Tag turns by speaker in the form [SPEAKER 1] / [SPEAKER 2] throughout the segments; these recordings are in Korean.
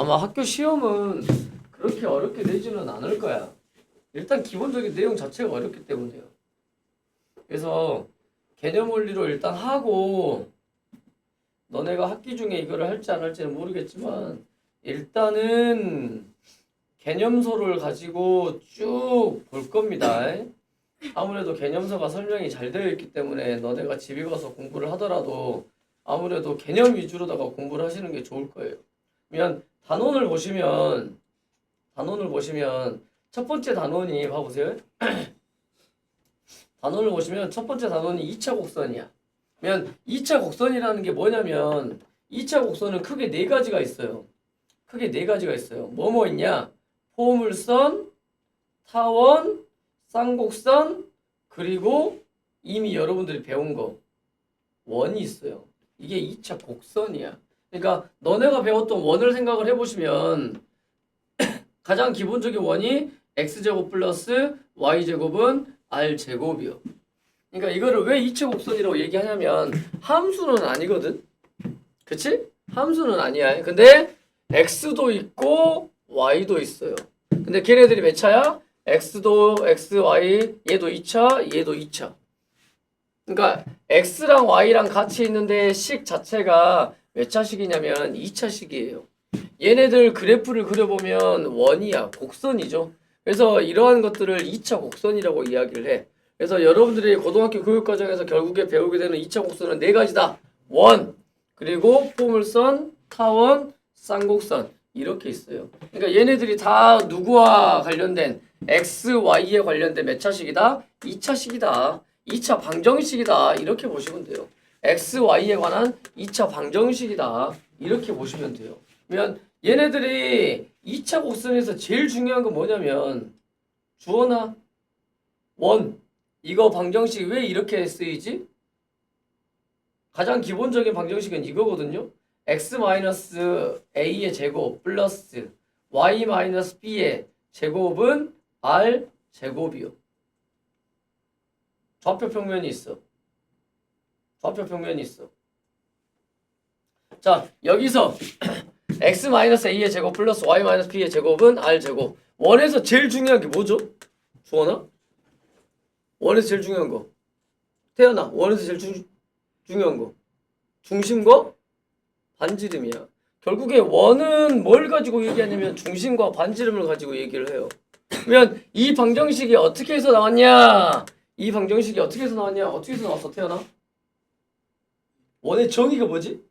[SPEAKER 1] 아마 학교 시험은 그렇게 어렵게 내지는 않을 거야. 일단 기본적인 내용 자체가 어렵기 때문에요. 그래서 개념 원리로 일단 하고 너네가 학기 중에 이거를 할지 안 할지는 모르겠지만 일단은 개념서를 가지고 쭉 볼 겁니다. 아무래도 개념서가 설명이 잘 되어 있기 때문에 너네가 집에 가서 공부를 하더라도 아무래도 개념 위주로다가 공부를 하시는 게 좋을 거예요. 그러면 단원을 보시면 첫 번째 단원이 봐보세요. 단원을 보시면 첫 번째 단원이 2차 곡선이야. 그러면 2차 곡선이라는 게 뭐냐면 2차 곡선은 크게 네 가지가 있어요. 크게 네 가지가 있어요. 뭐뭐 있냐? 포물선, 타원, 쌍곡선, 그리고 이미 여러분들이 배운 거 원이 있어요. 이게 2차 곡선이야. 그러니까 너네가 배웠던 원을 생각을 해보시면 가장 기본적인 원이 x제곱 플러스 y제곱은 r제곱이요. 그러니까 이거를 왜 2차 곡선이라고 얘기하냐면 함수는 아니거든. 그치? 함수는 아니야. 근데 x도 있고 y도 있어요. 근데 걔네들이 몇 차야? x도 x, y, 얘도 2차, 얘도 2차. 그러니까 x랑 y랑 같이 있는데 식 자체가 몇 차식이냐면 2차식이에요. 얘네들 그래프를 그려보면 원이야. 곡선이죠. 그래서 이러한 것들을 2차 곡선이라고 이야기를 해. 그래서 여러분들이 고등학교 교육과정에서 결국에 배우게 되는 2차 곡선은 네 가지다. 원, 그리고 포물선, 타원, 쌍곡선 이렇게 있어요. 그러니까 얘네들이 다 누구와 관련된 x, y에 관련된 몇 차식이다? 2차식이다. 2차 방정식이다. 이렇게 보시면 돼요. x, y에 관한 2차 방정식이다. 이렇게 보시면 돼요. 그러면 얘네들이 2차 곡선에서 제일 중요한 건 뭐냐면 주어나 원 이거 방정식 왜 이렇게 쓰이지? 가장 기본적인 방정식은 이거거든요. x-a의 제곱 플러스 y-b의 제곱은 r 제곱이요. 좌표 평면이 있어. 좌표 평면이 있어. 자, 여기서 x-a의 제곱 플러스 y-b의 제곱은 r 제곱. 원에서 제일 중요한 게 뭐죠? 주원아? 원에서 제일 중요한 거. 태연아, 원에서 제일 중요한 거. 중심과 반지름이야. 결국에 원은 뭘 가지고 얘기하냐면 중심과 반지름을 가지고 얘기를 해요. 그러면 이 방정식이 어떻게 해서 나왔냐? 이 방정식이 어떻게 해서 나왔냐? 어떻게 해서 나왔어, 태연아? 원의 정의가 뭐지?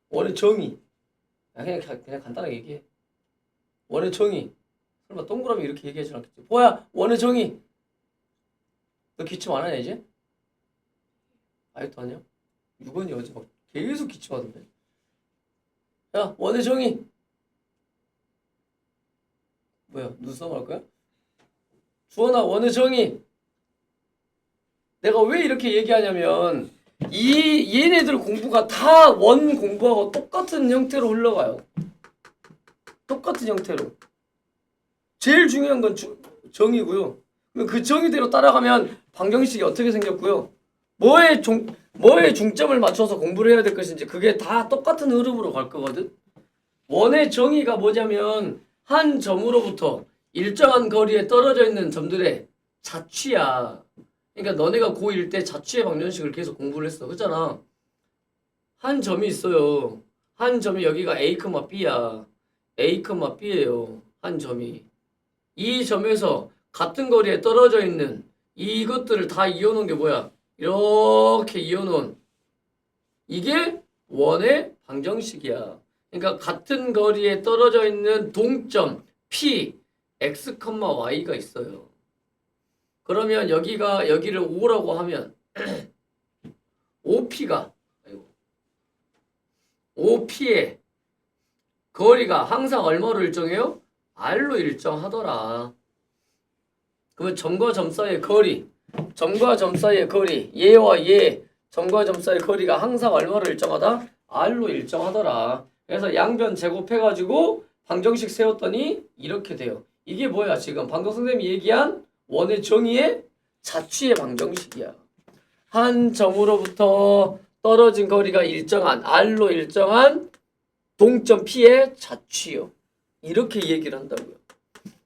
[SPEAKER 1] 원의 정의. 그냥 간단하게 얘기해. 원의 정의. 설마 동그라미 이렇게 얘기하지 않겠지? 뭐야? 원의 정의. 너 기침 안 하냐 이제? 아직도 하냐? 6원이 어제 막 계속 기침하던데. 야, 원의 정의. 뭐야? 눈썹 할 거야? 주원아, 원의 정의. 내가 왜 이렇게 얘기하냐면 얘네들 공부가 다 원 공부하고 똑같은 형태로 흘러가요. 똑같은 형태로. 제일 중요한 건 정의고요. 그 정의대로 따라가면 방정식이 어떻게 생겼고요. 뭐에 중점을 맞춰서 공부를 해야 될 것인지 그게 다 똑같은 흐름으로 갈 거거든. 원의 정의가 뭐냐면 한 점으로부터 일정한 거리에 떨어져 있는 점들의 자취야. 그러니까 너네가 고1 때 자취의 방정식을 계속 공부를 했어. 그렇잖아. 한 점이 있어요. 한 점이 여기가 A, B야. A, B예요. 한 점이. 이 점에서 같은 거리에 떨어져 있는 이것들을 다 이어놓은 게 뭐야? 이렇게 이어놓은 이게 원의 방정식이야. 그러니까 같은 거리에 떨어져 있는 동점 P, X, Y가 있어요. 그러면 여기를 O라고 하면 OP의 거리가 항상 얼마로 일정해요? R로 일정하더라. 그러면 점과 점 사이의 거리, 얘와 얘, 점과 점 사이의 거리가 항상 얼마로 일정하다? R로 일정하더라. 그래서 양변 제곱해가지고 방정식 세웠더니 이렇게 돼요. 이게 뭐야? 지금 방금 선생님이 얘기한 원의 정의의 자취의 방정식이야. 한 점으로부터 떨어진 거리가 일정한 R로 일정한 동점 P의 자취요. 이렇게 얘기를 한다고요.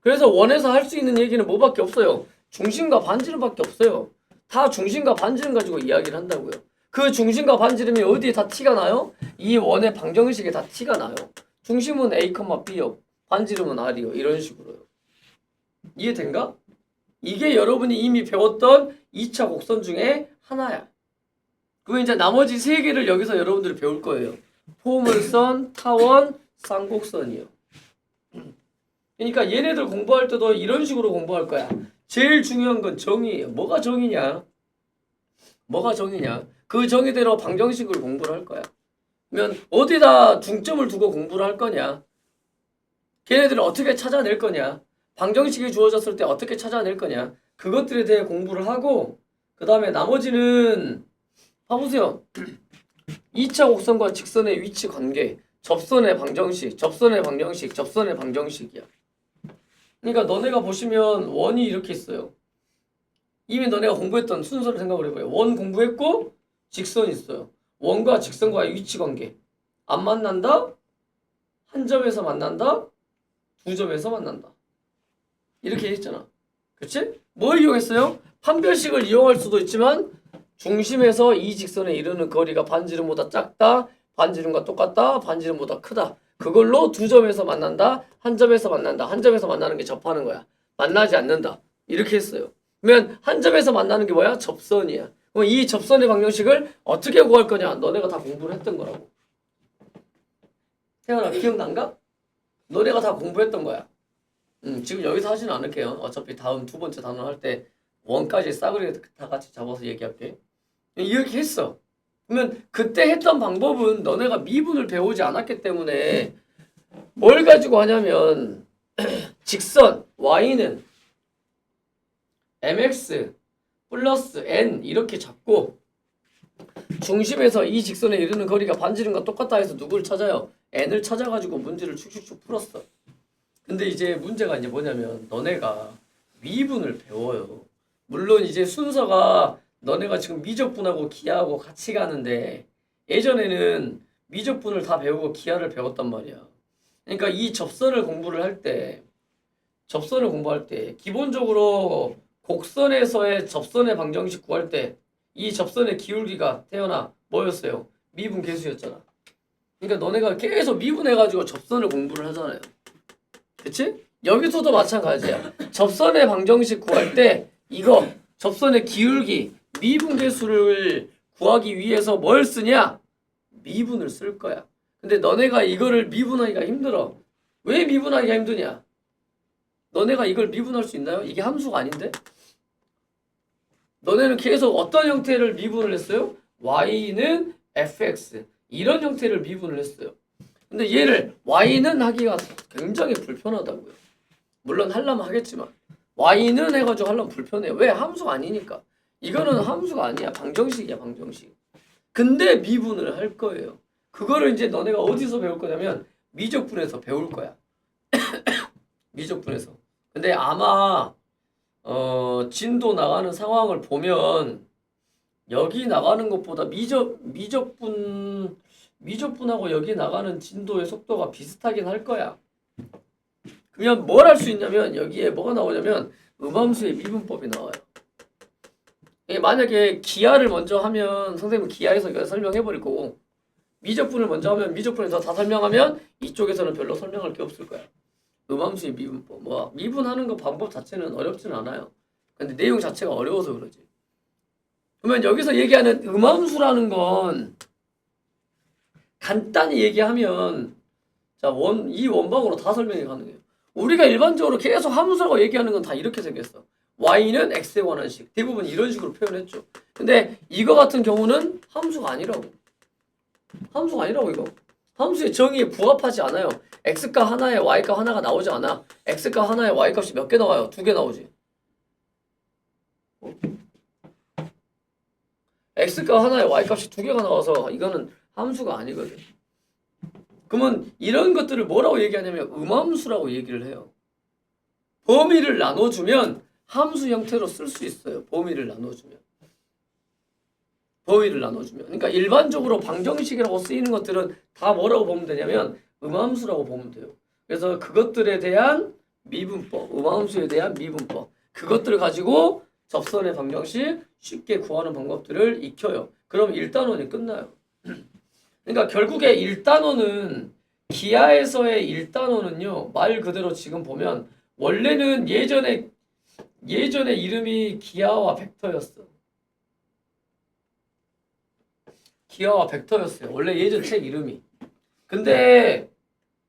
[SPEAKER 1] 그래서 원에서 할 수 있는 얘기는 뭐밖에 없어요. 중심과 반지름밖에 없어요. 다 중심과 반지름 가지고 이야기를 한다고요. 그 중심과 반지름이 어디에 다 티가 나요? 이 원의 방정식에 다 티가 나요. 중심은 A, B요. 반지름은 R이요. 이런 식으로요. 이해된가? 이게 여러분이 이미 배웠던 2차 곡선 중에 하나야. 그럼 이제 나머지 세 개를 여기서 여러분들이 배울 거예요. 포물선, 타원, 쌍곡선이요. 그러니까 얘네들 공부할 때도 이런 식으로 공부할 거야. 제일 중요한 건 정의예요. 뭐가 정의냐? 뭐가 정의냐? 그 정의대로 방정식을 공부를 할 거야. 그러면 어디다 중점을 두고 공부를 할 거냐? 걔네들을 어떻게 찾아낼 거냐? 방정식이 주어졌을 때 어떻게 찾아낼 거냐? 그것들에 대해 공부를 하고 그 다음에 나머지는 봐보세요. 2차 곡선과 직선의 위치 관계, 접선의 방정식, 접선의 방정식, 접선의 방정식이야. 그러니까 너네가 보시면 원이 이렇게 있어요. 이미 너네가 공부했던 순서를 생각을 해봐요. 원 공부했고 직선이 있어요. 원과 직선과의 위치 관계. 안 만난다? 한 점에서 만난다? 두 점에서 만난다. 이렇게 했잖아. 그치? 뭘 이용했어요? 판별식을 이용할 수도 있지만 중심에서 이 직선에 이르는 거리가 반지름보다 작다, 반지름과 똑같다, 반지름보다 크다. 그걸로 두 점에서 만난다, 한 점에서 만난다. 한 점에서 만나는 게 접하는 거야. 만나지 않는다. 이렇게 했어요. 그러면 한 점에서 만나는 게 뭐야? 접선이야. 그럼 이 접선의 방정식을 어떻게 구할 거냐? 너네가 다 공부를 했던 거라고. 태연아, 기억난가? 너네가 다 공부했던 거야. 지금 여기서 하지는 않을게요. 어차피 다음 두 번째 단원 할 때 원까지 싸그리 다 같이 잡아서 얘기할게. 이렇게 했어. 그러면 그때 했던 방법은 너네가 미분을 배우지 않았기 때문에 뭘 가지고 하냐면 직선 y는 mx 플러스 n 이렇게 잡고 중심에서 이 직선에 이르는 거리가 반지름과 똑같다 해서 누구를 찾아요? n을 찾아가지고 문제를 축축축 풀었어. 근데 이제 문제가 이제 뭐냐면 너네가 미분을 배워요. 물론 이제 순서가 너네가 지금 미적분하고 기하하고 같이 가는데 예전에는 미적분을 다 배우고 기하를 배웠단 말이야. 그러니까 이 접선을 공부할 때 기본적으로 곡선에서의 접선의 방정식 구할 때 이 접선의 기울기가 태어나 뭐였어요? 미분 계수였잖아. 그러니까 너네가 계속 미분해가지고 접선을 공부를 하잖아요. 그치? 여기서도 마찬가지야. 접선의 방정식 구할 때 이거 접선의 기울기 미분계수를 구하기 위해서 뭘 쓰냐? 미분을 쓸 거야. 근데 너네가 이거를 미분하기가 힘들어. 왜 미분하기가 힘드냐? 너네가 이걸 미분할 수 있나요? 이게 함수가 아닌데? 너네는 계속 어떤 형태를 미분을 했어요? y는 fx 이런 형태를 미분을 했어요. 근데 얘를 y는 하기가 굉장히 불편하다고요. 물론 하려면 하겠지만 y는 해가지고 하려면 불편해요. 왜? 함수가 아니니까. 이거는 함수가 아니야. 방정식이야, 방정식. 근데 미분을 할 거예요. 그거를 이제 너네가 어디서 배울 거냐면 미적분에서 배울 거야. 미적분에서. 근데 아마 진도 나가는 상황을 보면 여기 나가는 것보다 미적분하고 여기 나가는 진도의 속도가 비슷하긴 할 거야. 그러면 뭘 할 수 있냐면 여기에 뭐가 나오냐면 음함수의 미분법이 나와요. 만약에 기하를 먼저 하면 선생님은 기하에서 이거 설명해 버릴 거고 미적분을 먼저 하면 미적분에서 다 설명하면 이쪽에서는 별로 설명할 게 없을 거야. 음함수의 미분법. 뭐 미분하는 거 방법 자체는 어렵진 않아요. 근데 내용 자체가 어려워서 그러지. 그러면 여기서 얘기하는 음함수라는 건 간단히 얘기하면 자, 이 원방으로 다 설명이 가능해요. 우리가 일반적으로 계속 함수라고 얘기하는 건 다 이렇게 생겼어. y는 x에 관한 식. 대부분 이런 식으로 표현했죠. 근데 이거 같은 경우는 함수가 아니라고. 함수가 아니라고 이거. 함수의 정의에 부합하지 않아요. x값 하나에 y값 하나가 나오지 않아. x값 하나에 y값이 몇 개 나와요? 2개 나오지. x값 하나에 y값이 2개가 나와서 이거는 함수가 아니거든. 그러면 이런 것들을 뭐라고 얘기하냐면 음함수라고 얘기를 해요. 범위를 나눠주면 함수 형태로 쓸 수 있어요. 범위를 나눠주면. 범위를 나눠주면. 그러니까 일반적으로 방정식이라고 쓰이는 것들은 다 뭐라고 보면 되냐면 음함수라고 보면 돼요. 그래서 그것들에 대한 미분법, 음함수에 대한 미분법, 그것들을 가지고 접선의 방정식 쉽게 구하는 방법들을 익혀요. 그럼 1단원이 끝나요. 그러니까 결국에 1단원은 기하에서의 1단원은요, 말 그대로 지금 보면 원래는 예전에 이름이 기하와 벡터였어. 기하와 벡터였어요. 원래 예전 책 이름이. 근데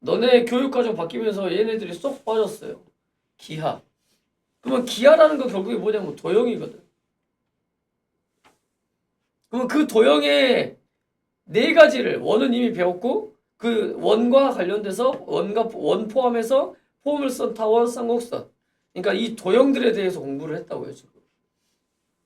[SPEAKER 1] 너네 교육과정 바뀌면서 얘네들이 쏙 빠졌어요. 기하. 그러면 기하라는 거 결국에 뭐냐면 도형이거든. 그러면 그 도형의 네 가지를 원은 이미 배웠고 그 원과 관련돼서 원 포함해서 포물선, 타원, 쌍곡선. 그러니까 이 도형들에 대해서 공부를 했다고요, 지금.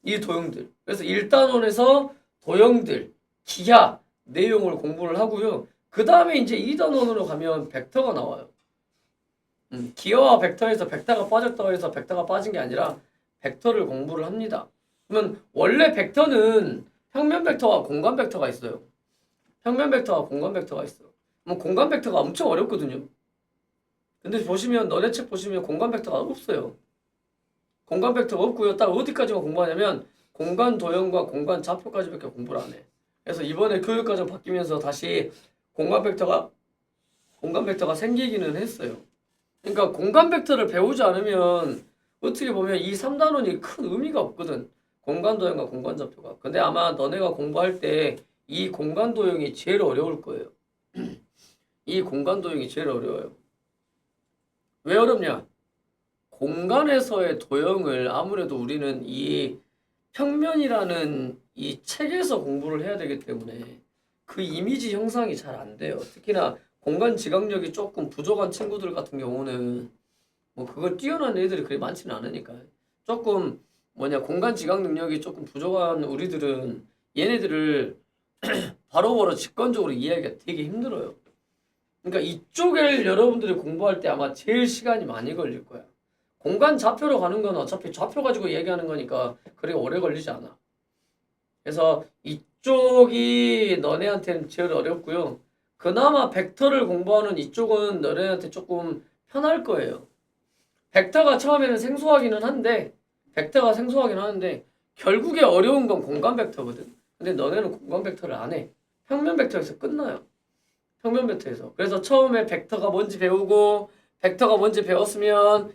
[SPEAKER 1] 이 도형들. 그래서 1단원에서 도형들, 기하, 내용을 공부를 하고요. 그 다음에 이제 2단원으로 가면 벡터가 나와요. 기하와 벡터에서 벡터가 빠졌다고 해서 벡터가 빠진 게 아니라 벡터를 공부를 합니다. 그러면 원래 벡터는 평면 벡터와 공간 벡터가 있어요. 평면 벡터와 공간 벡터가 있어. 뭐 공간 벡터가 엄청 어렵거든요. 근데 보시면 너네 책 보시면 공간 벡터가 없어요. 공간 벡터가 없고요. 딱 어디까지만 공부하냐면 공간 도형과 공간 좌표까지밖에 공부를 안 해. 그래서 이번에 교육과정 바뀌면서 다시 공간 벡터가 생기기는 했어요. 그러니까 공간 벡터를 배우지 않으면 어떻게 보면 이 3단원이 큰 의미가 없거든. 공간 도형과 공간 좌표가. 근데 아마 너네가 공부할 때 이 공간 도형이 제일 어려울 거예요. 이 공간 도형이 제일 어려워요. 왜 어렵냐? 공간에서의 도형을 아무래도 우리는 이 평면이라는 이 책에서 공부를 해야 되기 때문에 그 이미지 형상이 잘 안 돼요. 특히나 공간 지각력이 조금 부족한 친구들 같은 경우는 뭐 그걸 뛰어난 애들이 그리 많지는 않으니까 조금 공간 지각 능력이 조금 부족한 우리들은 얘네들을 바로바로 직관적으로 이해하기가 되게 힘들어요. 그러니까 이쪽을 여러분들이 공부할 때 아마 제일 시간이 많이 걸릴 거야. 공간 좌표로 가는 건 어차피 좌표 가지고 얘기하는 거니까 그리 오래 걸리지 않아. 그래서 이쪽이 너네한테는 제일 어렵고요. 그나마 벡터를 공부하는 이쪽은 너네한테 조금 편할 거예요. 벡터가 처음에는 생소하기는 한데 결국에 어려운 건 공간 벡터거든. 근데 너네는 공간 벡터를 안 해. 평면 벡터에서 끝나요. 평면 벡터에서. 그래서 처음에 벡터가 뭔지 배우고 벡터가 뭔지 배웠으면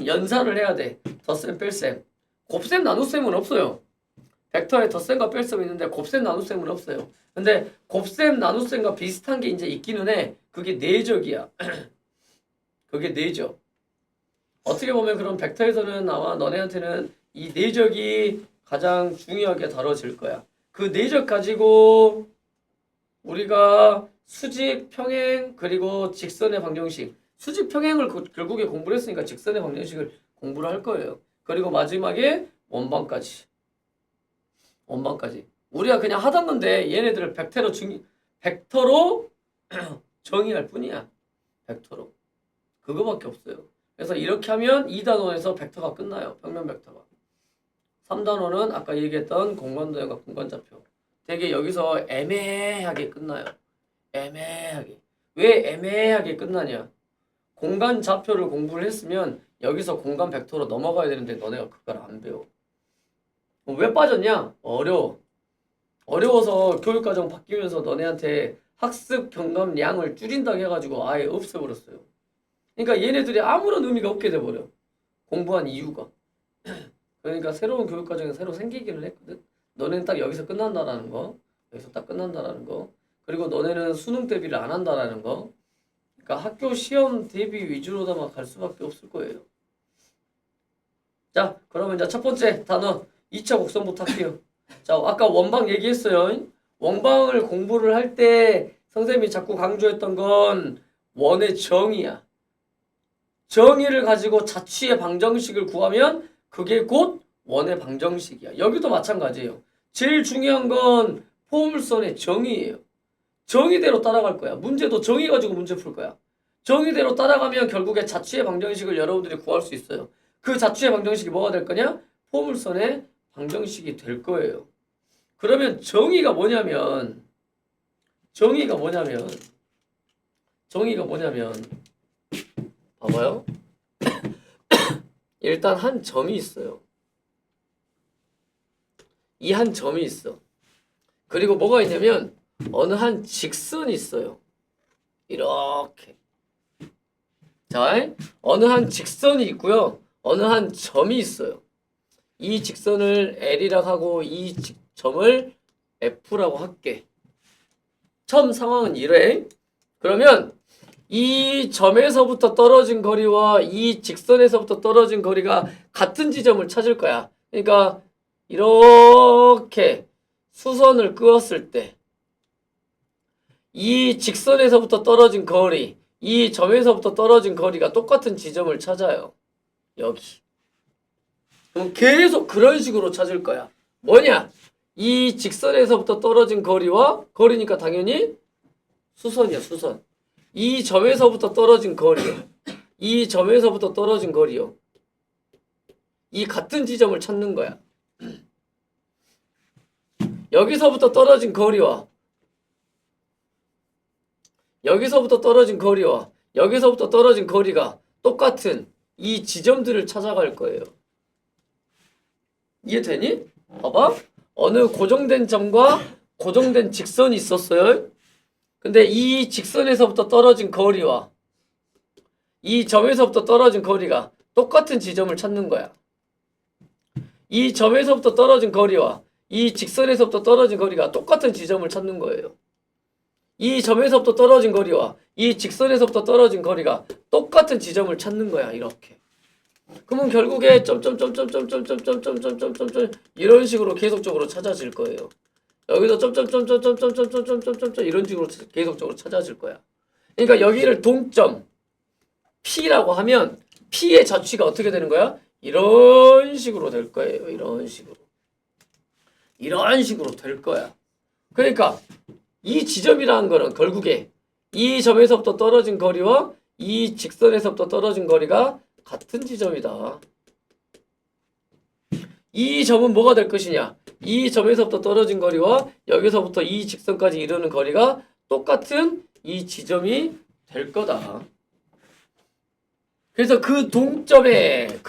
[SPEAKER 1] 연산을 해야 돼. 덧셈, 뺄셈. 곱셈, 나눗셈은 없어요. 벡터에 덧셈과 뺄셈이 있는데 곱셈, 나눗셈은 없어요. 근데 곱셈, 나눗셈과 비슷한 게 이제 있기는 해. 그게 내적이야. 그게 내적. 어떻게 보면 그럼 벡터에서는 아마 너네한테는 이 내적이 가장 중요하게 다뤄질 거야. 그 내적 가지고 우리가 수직, 평행, 그리고 직선의 방정식. 수직, 평행을 결국에 공부를 했으니까 직선의 방정식을 공부를 할 거예요. 그리고 마지막에 원방까지. 우리가 그냥 하던 건데 얘네들을 벡터로 정의할 뿐이야. 벡터로. 그거밖에 없어요. 그래서 이렇게 하면 2단원에서 벡터가 끝나요. 평면 벡터가. 3단원은 아까 얘기했던 공간도형과 공간좌표. 되게 여기서 애매하게 끝나요. 애매하게. 왜 애매하게 끝나냐? 공간 좌표를 공부를 했으면 여기서 공간 벡터로 넘어가야 되는데 너네가 그걸 안 배워. 왜 빠졌냐? 어려워서 교육과정 바뀌면서 너네한테 학습 경감량을 줄인다고 해가지고 아예 없애버렸어요. 그러니까 얘네들이 아무런 의미가 없게 돼버려. 공부한 이유가. 그러니까 새로운 교육과정이 새로 생기기는 했거든. 너네는 딱 여기서 끝난다라는 거. 여기서 딱 끝난다라는 거. 그리고 너네는 수능 대비를 안 한다라는 거. 그러니까 학교 시험 대비 위주로다만 갈 수밖에 없을 거예요. 자, 그러면 이제 첫 번째 단원 2차 곡선부터 할게요. 자, 아까 원방 얘기했어요. 원방을 공부를 할 때 선생님이 자꾸 강조했던 건 원의 정의야. 정의를 가지고 자취의 방정식을 구하면 그게 곧 원의 방정식이야. 여기도 마찬가지예요. 제일 중요한 건 포물선의 정의예요. 정의대로 따라갈 거야. 문제도 정의 가지고 문제 풀 거야. 정의대로 따라가면 결국에 자취의 방정식을 여러분들이 구할 수 있어요. 그 자취의 방정식이 뭐가 될 거냐? 포물선의 방정식이 될 거예요. 그러면 정의가 뭐냐면 봐봐요. 일단 한 점이 있어요. 이 한 점이 있어. 그리고 뭐가 있냐면 어느 한 직선이 있어요. 이렇게. 자, 어느 한 직선이 있고요. 어느 한 점이 있어요. 이 직선을 L이라고 하고 이 점을 F라고 할게. 처음 상황은 이래. 그러면 이 점에서부터 떨어진 거리와 이 직선에서부터 떨어진 거리가 같은 지점을 찾을 거야. 그러니까 이렇게 수선을 그었을 때 이 직선에서부터 떨어진 거리, 이 점에서부터 떨어진 거리가 똑같은 지점을 찾아요. 여기. 그럼 계속 그런 식으로 찾을 거야. 뭐냐? 이 직선에서부터 떨어진 거리와 거리니까 당연히 수선이야, 수선. 이 점에서부터 떨어진 거리요. 이 점에서부터 떨어진 거리요. 이 같은 지점을 찾는 거야. 여기서부터 떨어진 거리와 여기서부터 떨어진 거리와 여기서부터 떨어진 거리가 똑같은 이 지점들을 찾아갈 거예요. 이해되니? 봐봐. 어느 고정된 점과 고정된 직선이 있었어요. 근데 이 직선에서부터 떨어진 거리와 이 점에서부터 떨어진 거리가 똑같은 지점을 찾는 거야. 이 점에서부터 떨어진 거리와 이 직선에서부터 떨어진 거리가 똑같은 지점을 찾는 거예요. 이 점에서부터 떨어진 거리와 이 직선에서부터 떨어진 거리가 똑같은 지점을 찾는 거야. 이렇게. 그러면 결국에 점점점점점점점점점점점점 이런 식으로 계속적으로 찾아질 거예요. 여기서 점점점점점점점점점점 이런 식으로 계속적으로 찾아질 거야. 그러니까 여기를 동점 P라고 하면 P의 자취가 어떻게 되는 거야? 이런 식으로 될 거예요. 이런 식으로. 이런 식으로 될 거야. 그러니까 이 지점이라는 거는 결국에 이 점에서부터 떨어진 거리와 이 직선에서부터 떨어진 거리가 같은 지점이다. 이 점은 뭐가 될 것이냐? 이 점에서부터 떨어진 거리와 여기서부터 이 직선까지 이르는 거리가 똑같은 이 지점이 될 거다. 그래서 그 동점에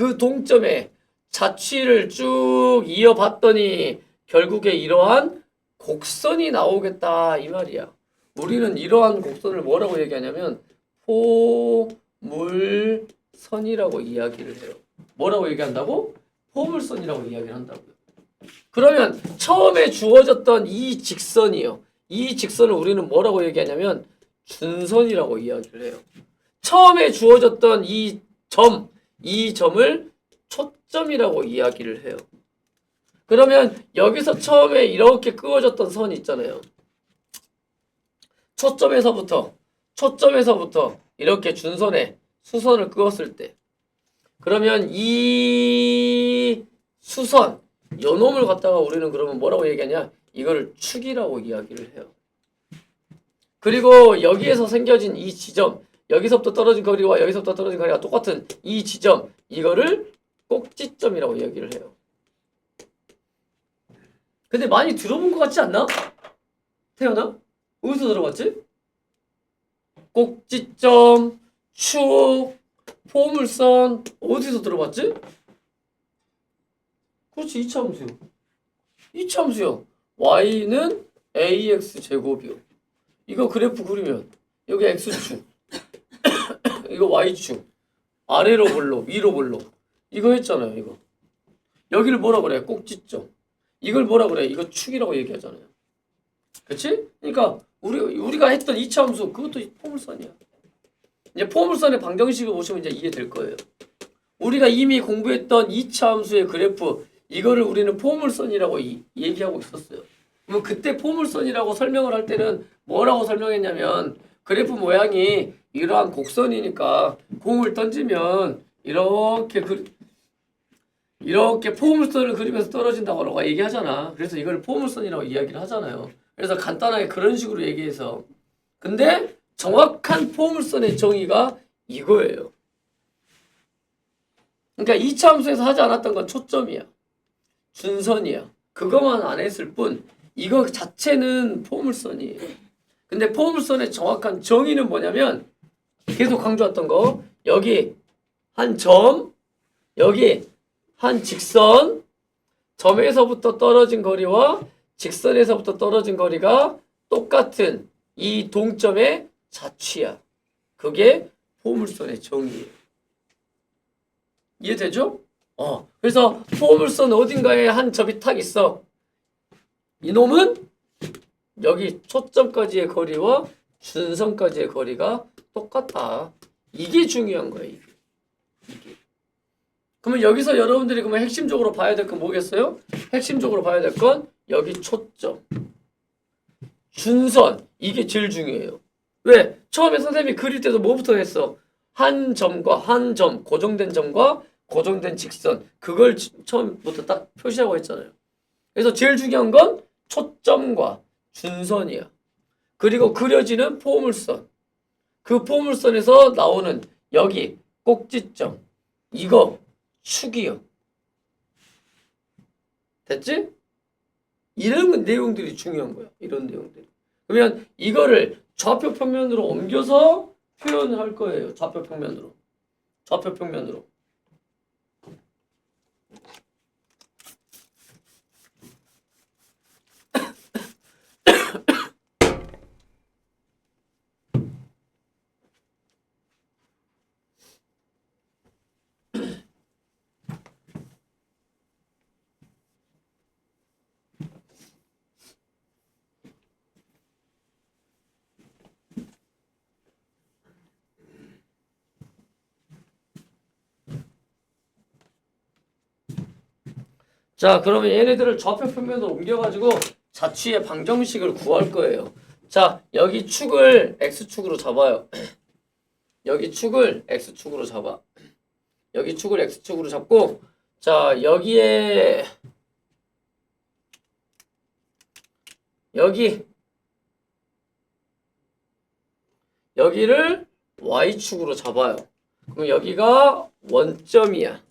[SPEAKER 1] 자취를 쭉 이어봤더니 결국에 이러한 곡선이 나오겠다 이 말이야. 우리는 이러한 곡선을 뭐라고 얘기하냐면 포물선이라고 이야기를 해요. 뭐라고 얘기한다고? 포물선이라고 이야기를 한다고요. 그러면 처음에 주어졌던 이 직선이요. 이 직선을 우리는 뭐라고 얘기하냐면 준선이라고 이야기를 해요. 처음에 주어졌던 이 점을 초점이라고 이야기를 해요. 그러면 여기서 처음에 이렇게 그어졌던 선이 있잖아요. 초점에서부터 이렇게 준선에 수선을 그었을 때 그러면 이 수선 요 놈을 갖다가 우리는 그러면 뭐라고 얘기하냐? 이거를 축이라고 이야기를 해요. 그리고 여기에서 생겨진 이 지점 여기서부터 떨어진 거리와 여기서부터 떨어진 거리가 똑같은 이 지점 이거를 꼭지점이라고 이야기를 해요. 근데 많이 들어본 것 같지 않나? 태연아? 어디서 들어봤지? 꼭지점, 축, 포물선 어디서 들어봤지? 그렇지 이차함수요. 이차함수요. y는 ax 제곱이요. 이거 그래프 그리면 여기 x축 이거 y축 아래로 볼로 위로 볼로 이거 했잖아요. 이거 여기를 뭐라 그래? 꼭지점. 이걸 뭐라 그래? 이거 축이라고 얘기하잖아요. 그렇지? 그러니까 우리가 했던 이차함수 그것도 포물선이야. 이제 포물선의 방정식을 보시면 이제 이해될 거예요. 우리가 이미 공부했던 이차함수의 그래프 이거를 우리는 포물선이라고 얘기하고 있었어요. 그럼 그때 포물선이라고 설명을 할 때는 뭐라고 설명했냐면 그래프 모양이 이러한 곡선이니까 공을 던지면 이렇게 포물선을 그리면서 떨어진다고 얘기하잖아. 그래서 이걸 포물선이라고 이야기를 하잖아요. 그래서 간단하게 그런 식으로 얘기해서 근데 정확한 포물선의 정의가 이거예요. 그러니까 이차 함수에서 하지 않았던 건 초점이야. 준선이야. 그것만 안 했을 뿐 이거 자체는 포물선이에요. 근데 포물선의 정확한 정의는 뭐냐면 계속 강조했던 거 여기 한 점, 여기 한 직선, 점에서부터 떨어진 거리와 직선에서부터 떨어진 거리가 똑같은 이 동점의 자취야. 그게 포물선의 정의예요. 이해되죠? 그래서 포물선 어딘가에 한 점이 탁 있어. 이놈은 여기 초점까지의 거리와 준선까지의 거리가 똑같다. 이게 중요한 거예요. 이게. 그러면 여기서 여러분들이 그러면 핵심적으로 봐야 될 건 뭐겠어요? 핵심적으로 봐야 될 건 여기 초점, 준선, 이게 제일 중요해요. 왜? 처음에 선생님이 그릴 때도 뭐부터 했어? 한 점과 한 점, 고정된 점과 고정된 직선, 그걸 처음부터 딱 표시하고 했잖아요. 그래서 제일 중요한 건 초점과 준선이야. 그리고 그려지는 포물선, 그 포물선에서 나오는 여기 꼭지점, 이거 축이요. 됐지? 이런 내용들이 중요한 거야. 이런 내용들. 그러면 이거를 좌표 평면으로 옮겨서 표현을 할 거예요. 좌표 평면으로. 좌표 평면으로. 자, 그러면 얘네들을 좌표 평면으로 옮겨가지고 자취의 방정식을 구할 거예요. 자, 여기 축을 x축으로 잡아요. 여기 축을 x축으로 잡아. 여기 축을 x축으로 잡고, 자, 여기에 여기를 y축으로 잡아요. 그럼 여기가 원점이야.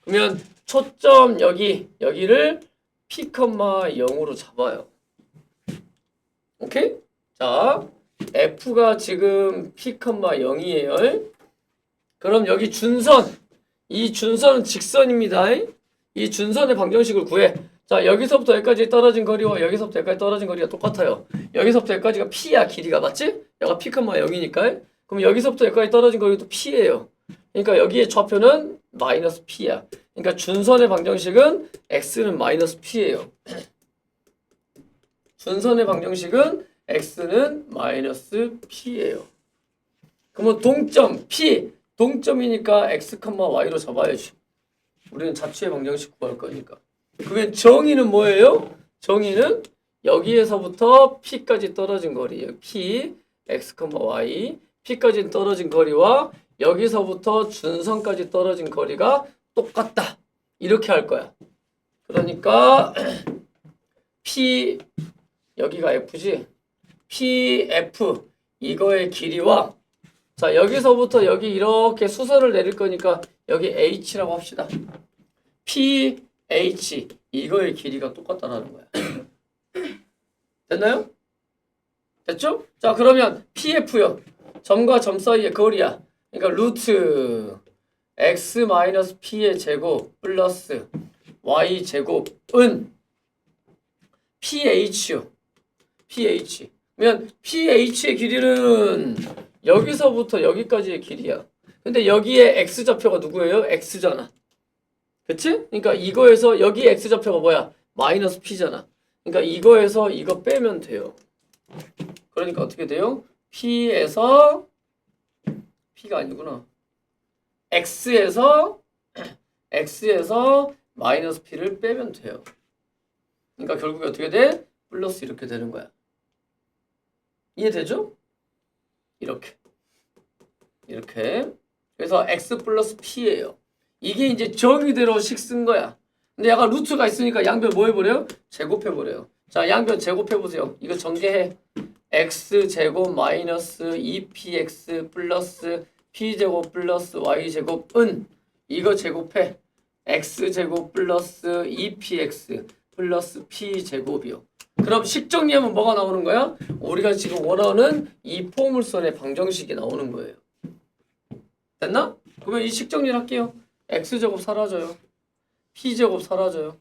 [SPEAKER 1] 그러면 초점 여기를 p, 0으로 잡아요. 오케이? 자, f가 지금 p, 0이에요. 그럼 여기 준선, 이 준선은 직선입니다. 이 준선의 방정식을 구해. 자, 여기서부터 여기까지 떨어진 거리와 여기서부터 여기까지 떨어진 거리가 똑같아요. 여기서부터 여기까지가 p야, 길이가. 맞지? 여기가 p, 0이니까. 그럼 여기서부터 여기까지 떨어진 거리도 p예요. 그러니까 여기의 좌표는 마이너스 p야. 그러니까 준선의 방정식은 x는 마이너스 p예요. 준선의 방정식은 x는 마이너스 p예요. 그러면 동점 p, 동점이니까 x, y로 잡아야지. 우리는 자취의 방정식 구할 거니까. 그러면 정의는 뭐예요? 정의는 여기에서부터 p까지 떨어진 거리예요. p, x, y, p까지 떨어진 거리와 여기서부터 준선까지 떨어진 거리가 똑같다. 이렇게 할 거야. 그러니까 P, 여기가 F지? PF, 이거의 길이와, 자, 여기서부터 여기 이렇게 수선을 내릴 거니까 여기 H라고 합시다. PH, 이거의 길이가 똑같다라는 거야. 됐나요? 됐죠? 자, 그러면 PF요. 점과 점 사이의 거리야. 그러니까 루트 x-p의 제곱 플러스 y 제곱은 ph요. ph. 그러면 ph의 길이는 여기서부터 여기까지의 길이야. 근데 여기에 x좌표가 누구예요? x잖아. 그치? 그러니까 이거에서 여기 x좌표가 뭐야? 마이너스 p잖아. 그러니까 이거에서 이거 빼면 돼요. 그러니까 어떻게 돼요? p에서 p가 아니구나. x에서 마이너스 p를 빼면 돼요. 그러니까 결국에 어떻게 돼? 플러스 이렇게 되는 거야. 이해되죠? 이렇게. 그래서 x 플러스 p예요. 이게 이제 정의대로식 쓴 거야. 근데 약간 루트가 있으니까 양변 뭐 해버려요? 제곱해버려요. 자, 양변 제곱해보세요. 이거 전개해. x제곱 마이너스 2px 플러스 p제곱 플러스 y제곱은 이거 제곱해. x제곱 플러스 2px 플러스 p제곱이요. 그럼 식 정리하면 뭐가 나오는 거야? 우리가 지금 원하는 이 포물선의 방정식이 나오는 거예요. 됐나? 그러면 이 식 정리를 할게요. x제곱 사라져요. p제곱 사라져요.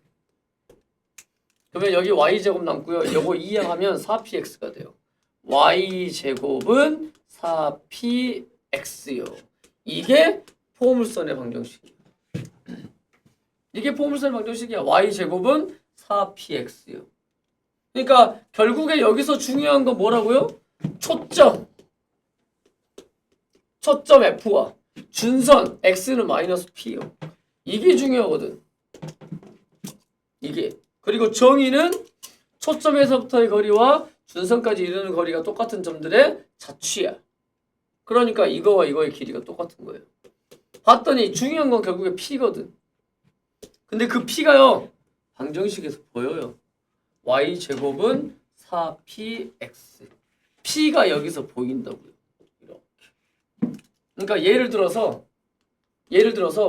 [SPEAKER 1] 그러면 여기 y제곱 남고요. 요거 이항하면 4px가 돼요. y제곱은 4px요. 이게 포물선의 방정식이야. 이게 포물선의 방정식이야. y제곱은 4px요. 그러니까 결국에 여기서 중요한 건 뭐라고요? 초점 F와 준선 x는 마이너스 p요. 이게 중요하거든. 이게. 그리고 정의는 초점에서부터의 거리와 준선까지 이르는 거리가 똑같은 점들의 자취야. 그러니까 이거와 이거의 길이가 똑같은 거예요. 봤더니 중요한 건 결국에 p거든. 근데 그 p가요, 방정식에서 보여요. y제곱은 4px. p가 여기서 보인다고요. 이렇게. 그러니까 예를 들어서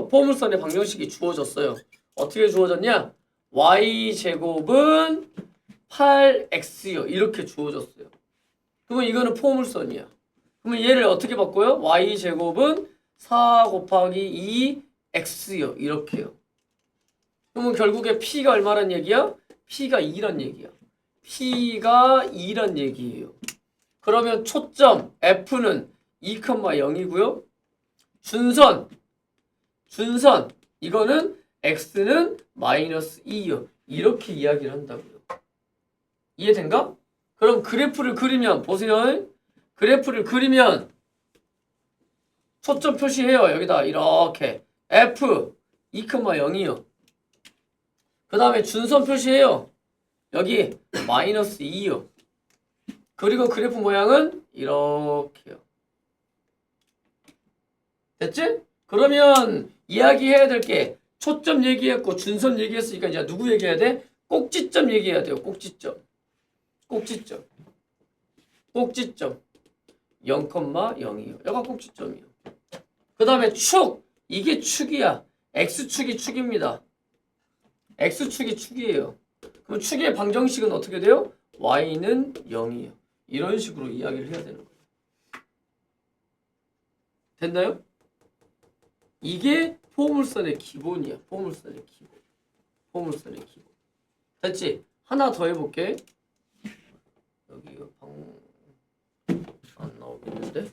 [SPEAKER 1] 포물선의 방정식이 주어졌어요. 어떻게 주어졌냐? y제곱은 8x요. 이렇게 주어졌어요. 그러면 이거는 포물선이야. 그러면 얘를 어떻게 바꿔요? y제곱은 4 곱하기 2x요. 이렇게요. 그러면 결국에 p가 얼마란 얘기야? p가 2란 얘기야. p가 2란 얘기예요. 그러면 초점 f는 2,0이고요. 준선 이거는 x는 마이너스 2요. 이렇게 이야기를 한다고요. 이해된가? 그럼 그래프를 그리면 보세요. 그래프를 그리면 초점 표시해요. 여기다 이렇게 f 2,0이요. 그 다음에 준선 표시해요. 여기 마이너스 2요. 그리고 그래프 모양은 이렇게요. 됐지? 그러면 이야기해야 될 게 초점 얘기했고 준선 얘기했으니까 이제 누구 얘기해야 돼? 꼭지점 얘기해야 돼요. 꼭지점 0,0이요. 여기가 꼭지점이요. 그 다음에 축! 이게 축이야. x축이 축입니다. x축이 축이에요. 그럼 축의 방정식은 어떻게 돼요? y는 0이에요. 이런 식으로 이야기를 해야 되는 거예요. 됐나요? 이게 포물선의 기본이야. 포물선의 기본. 됐지? 하나 더 해볼게. 여기 안 나오겠는데?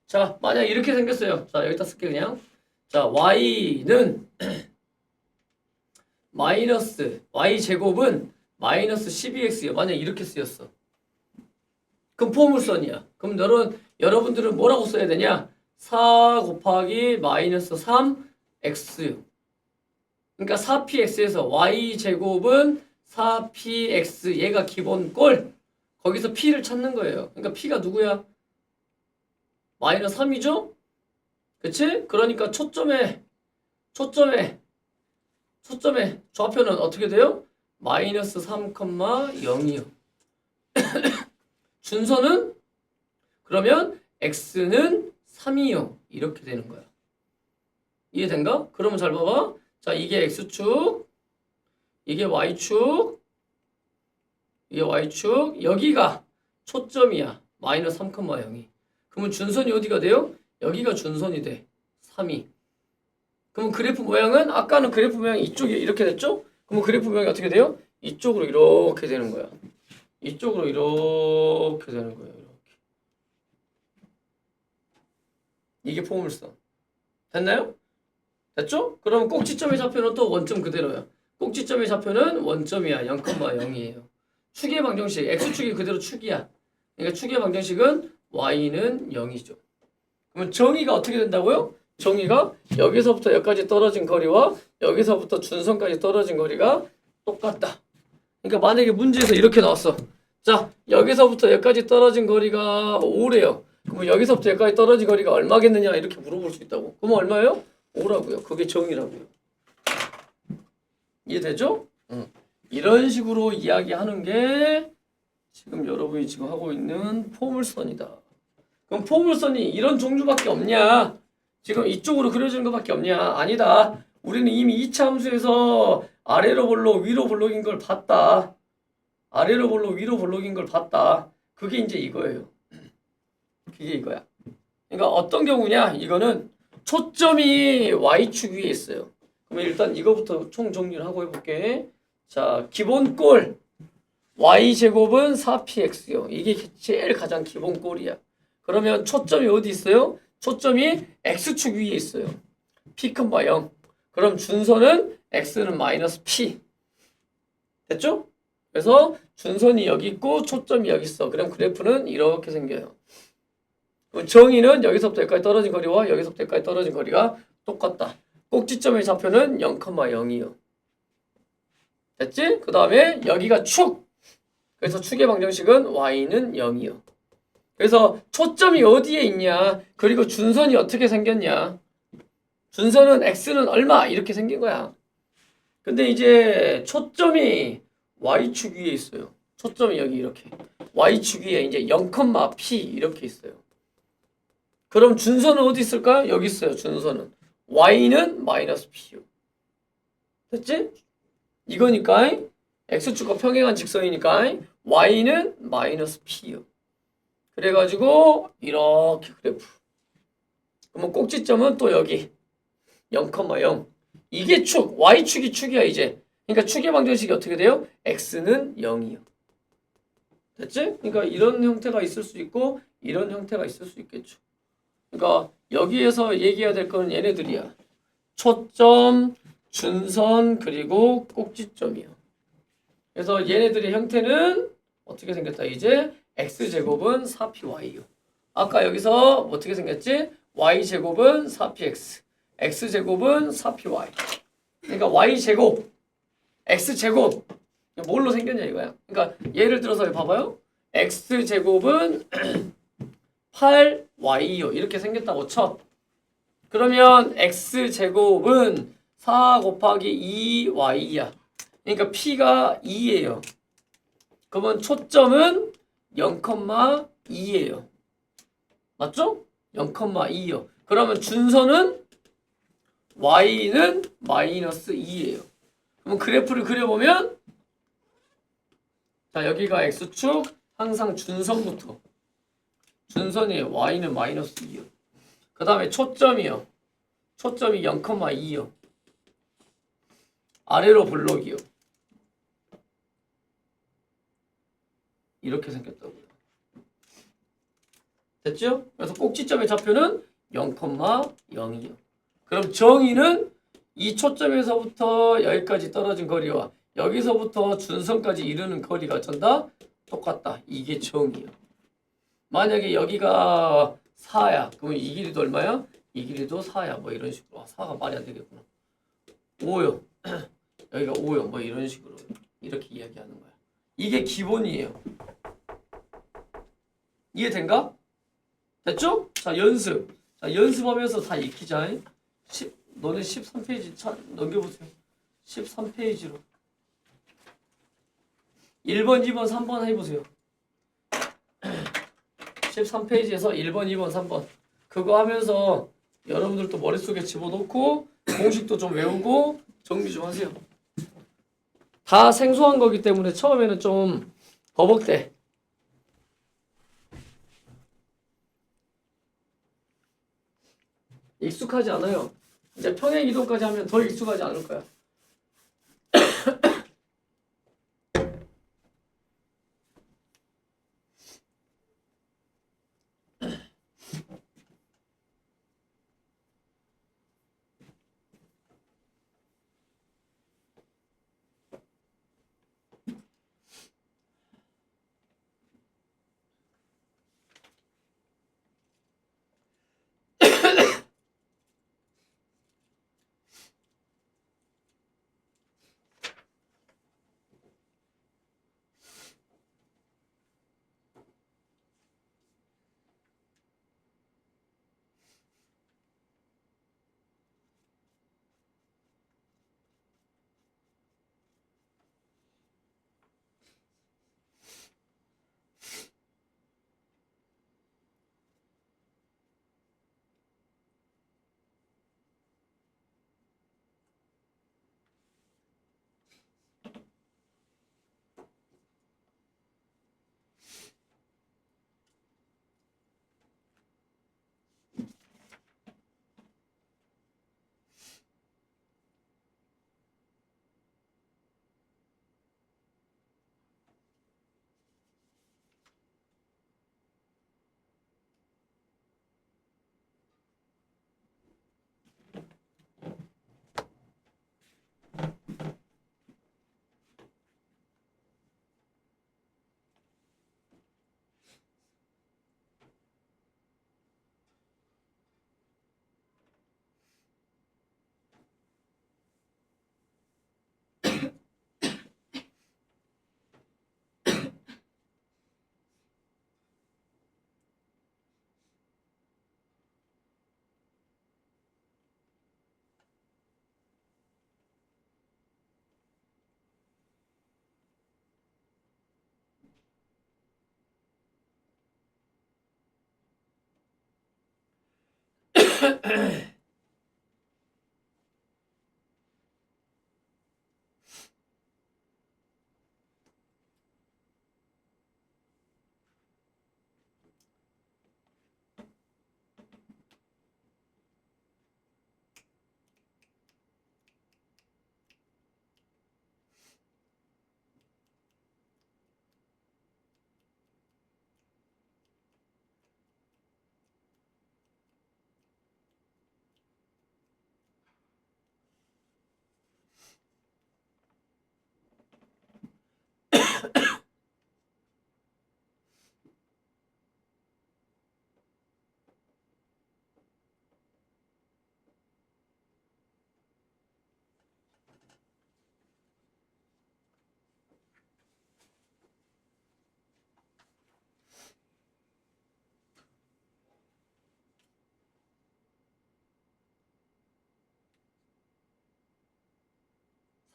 [SPEAKER 1] 자, 만약 이렇게 생겼어요. 자, 여기다 쓸게 그냥. 자, y는 y제곱은 마이너스 12x요. 만약 이렇게 쓰였어. 그럼 포물선이야. 그럼 여러분들은 뭐라고 써야 되냐? 4 곱하기 마이너스 3x요. 그러니까 4px에서 y제곱은 4px, 얘가 기본 꼴. 거기서 p를 찾는 거예요. 그러니까 p가 누구야? 마이너스 3이죠? 그치? 그러니까 초점의 좌표는 어떻게 돼요? 마이너스 3,0이요. 준선은 그러면 x는 3이요. 이렇게 되는 거야. 이해된가? 그러면 잘 봐봐. 자, 이게 x축, 이게 y축, 여기가 초점이야. 마이너스 3,0이. 그러면 준선이 어디가 돼요? 여기가 준선이 돼. 3이. 그러면 그래프 모양은 아까는 그래프 모양이 이쪽이 이렇게 됐죠? 그러면 그래프 모양이 어떻게 돼요? 이쪽으로 이렇게 되는 거야. 이쪽으로 이렇게 되는 거예요. 이렇게. 이게 포물선. 됐나요? 됐죠? 그럼 꼭지점의 좌표는 또 원점 그대로야. 꼭지점의 좌표는 원점이야. 0,0이에요. 축의 방정식 x축이 그대로 축이야. 그러니까 축의 방정식은 y는 0이죠. 그러면 정의가 어떻게 된다고요? 정의가 여기서부터 여기까지 떨어진 거리와 여기서부터 준선까지 떨어진 거리가 똑같다. 그러니까 만약에 문제에서 이렇게 나왔어. 자, 여기서부터 여기까지 떨어진 거리가 5래요. 그럼 여기서부터 여기까지 떨어진 거리가 얼마겠느냐 이렇게 물어볼 수 있다고. 그럼 얼마예요? 5라고요. 그게 정의라고요. 이해되죠? 응. 이런 식으로 이야기하는 게 지금 여러분이 지금 하고 있는 포물선이다. 그럼 포물선이 이런 종류밖에 없냐? 지금 이쪽으로 그려지는 것밖에 없냐? 아니다. 우리는 이미 2차 함수에서 아래로 볼록 위로 볼록인 걸 봤다. 아래로 볼록 위로 볼록인 걸 봤다. 그게 이제 이거예요. 그게 이거야. 그러니까 어떤 경우냐? 이거는 초점이 y축 위에 있어요. 그러면 일단 이거부터 총 정리를 하고 해볼게. 자, 기본 꼴 y제곱은 4px요. 이게 제일 가장 기본 꼴이야. 그러면 초점이 어디 있어요? 초점이 x축 위에 있어요. p, 0. 그럼 준선은 x는 마이너스 p. 됐죠? 그래서 준선이 여기 있고 초점이 여기 있어. 그럼 그래프는 이렇게 생겨요. 그럼 정의는 여기서부터 여기까지 떨어진 거리와 여기서부터 여기까지 떨어진 거리가 똑같다. 꼭지점의 좌표는 0,0이요. 됐지? 그 다음에 여기가 축. 그래서 축의 방정식은 y는 0이요. 그래서 초점이 어디에 있냐? 그리고 준선이 어떻게 생겼냐? 준선은 x는 얼마? 이렇게 생긴 거야. 근데 이제 초점이 y축 위에 있어요. 초점이 여기 이렇게. y축 위에 이제 0,p 이렇게 있어요. 그럼 준선은 어디 있을까요? 여기 있어요. 준선은. y는 마이너스 p요. 됐지? 이거니까 x축과 평행한 직선이니까 y는 마이너스 p요. 그래가지고 이렇게 그래프. 그러면 꼭지점은 또 여기 0,0. 이게 축, y축이 축이야 이제. 그러니까 축의 방정식이 어떻게 돼요? x는 0이요. 됐지? 그러니까 이런 형태가 있을 수 있고 이런 형태가 있을 수 있겠죠. 그러니까 여기에서 얘기해야 될 거는 얘네들이야. 초점, 준선, 그리고 꼭지점이요. 그래서 얘네들의 형태는 어떻게 생겼다 이제? x제곱은 4py요. 아까 여기서 어떻게 생겼지? y제곱은 4px, x제곱은 4py. 그러니까 y제곱, x제곱 뭘로 생겼냐 이거야. 그러니까 예를 들어서 봐봐요. x제곱은 8y요. 이렇게 생겼다고 쳐. 그러면 x제곱은 4 곱하기 2y야. 그러니까 p가 2예요. 그러면 초점은 0,2예요. 맞죠? 0,2요. 그러면 준선은 y는 마이너스 2예요. 그럼 그래프를 그려보면 자 여기가 x축 항상 준선부터 준선이 y는 마이너스 2요. 그 다음에 초점이요. 초점이 0,2요. 아래로 볼록이요. 이렇게 생겼다고요. 됐죠? 그래서 꼭지점의 좌표는 0,0이요. 그럼 정의는 이 초점에서부터 여기까지 떨어진 거리와 여기서부터 준선까지 이르는 거리가 전다 똑같다. 이게 정의요. 만약에 여기가 4야. 그러면 이 길이도 얼마야? 이 길이도 4야. 뭐 이런 식으로. 4가 말이 안 되겠구나. 5요. 여기가 5요. 뭐 이런 식으로. 이렇게 이야기하는 거야. 이게 기본이에요. 이해된가? 됐죠? 자, 연습. 자, 연습하면서 다 익히자. 너네 13페이지 넘겨보세요. 13페이지로. 1번, 2번, 3번 해보세요. 13페이지에서 1번, 2번, 3번. 그거 하면서 여러분들도 머릿속에 집어넣고 공식도 좀 외우고 정리 좀 하세요. 다 생소한 거기 때문에 처음에는 좀 버벅대. 익숙하지 않아요. 이제 평행 이동까지 하면 더 익숙하지 않을 거야.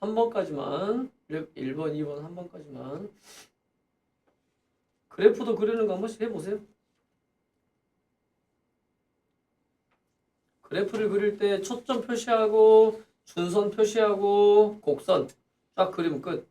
[SPEAKER 1] (3번까지만) 1번, 2번, 3번까지만. 그래프도 그리는 거 한 번씩 해보세요. 그래프를 그릴 때 초점 표시하고 준선 표시하고 곡선 딱 그리면 끝.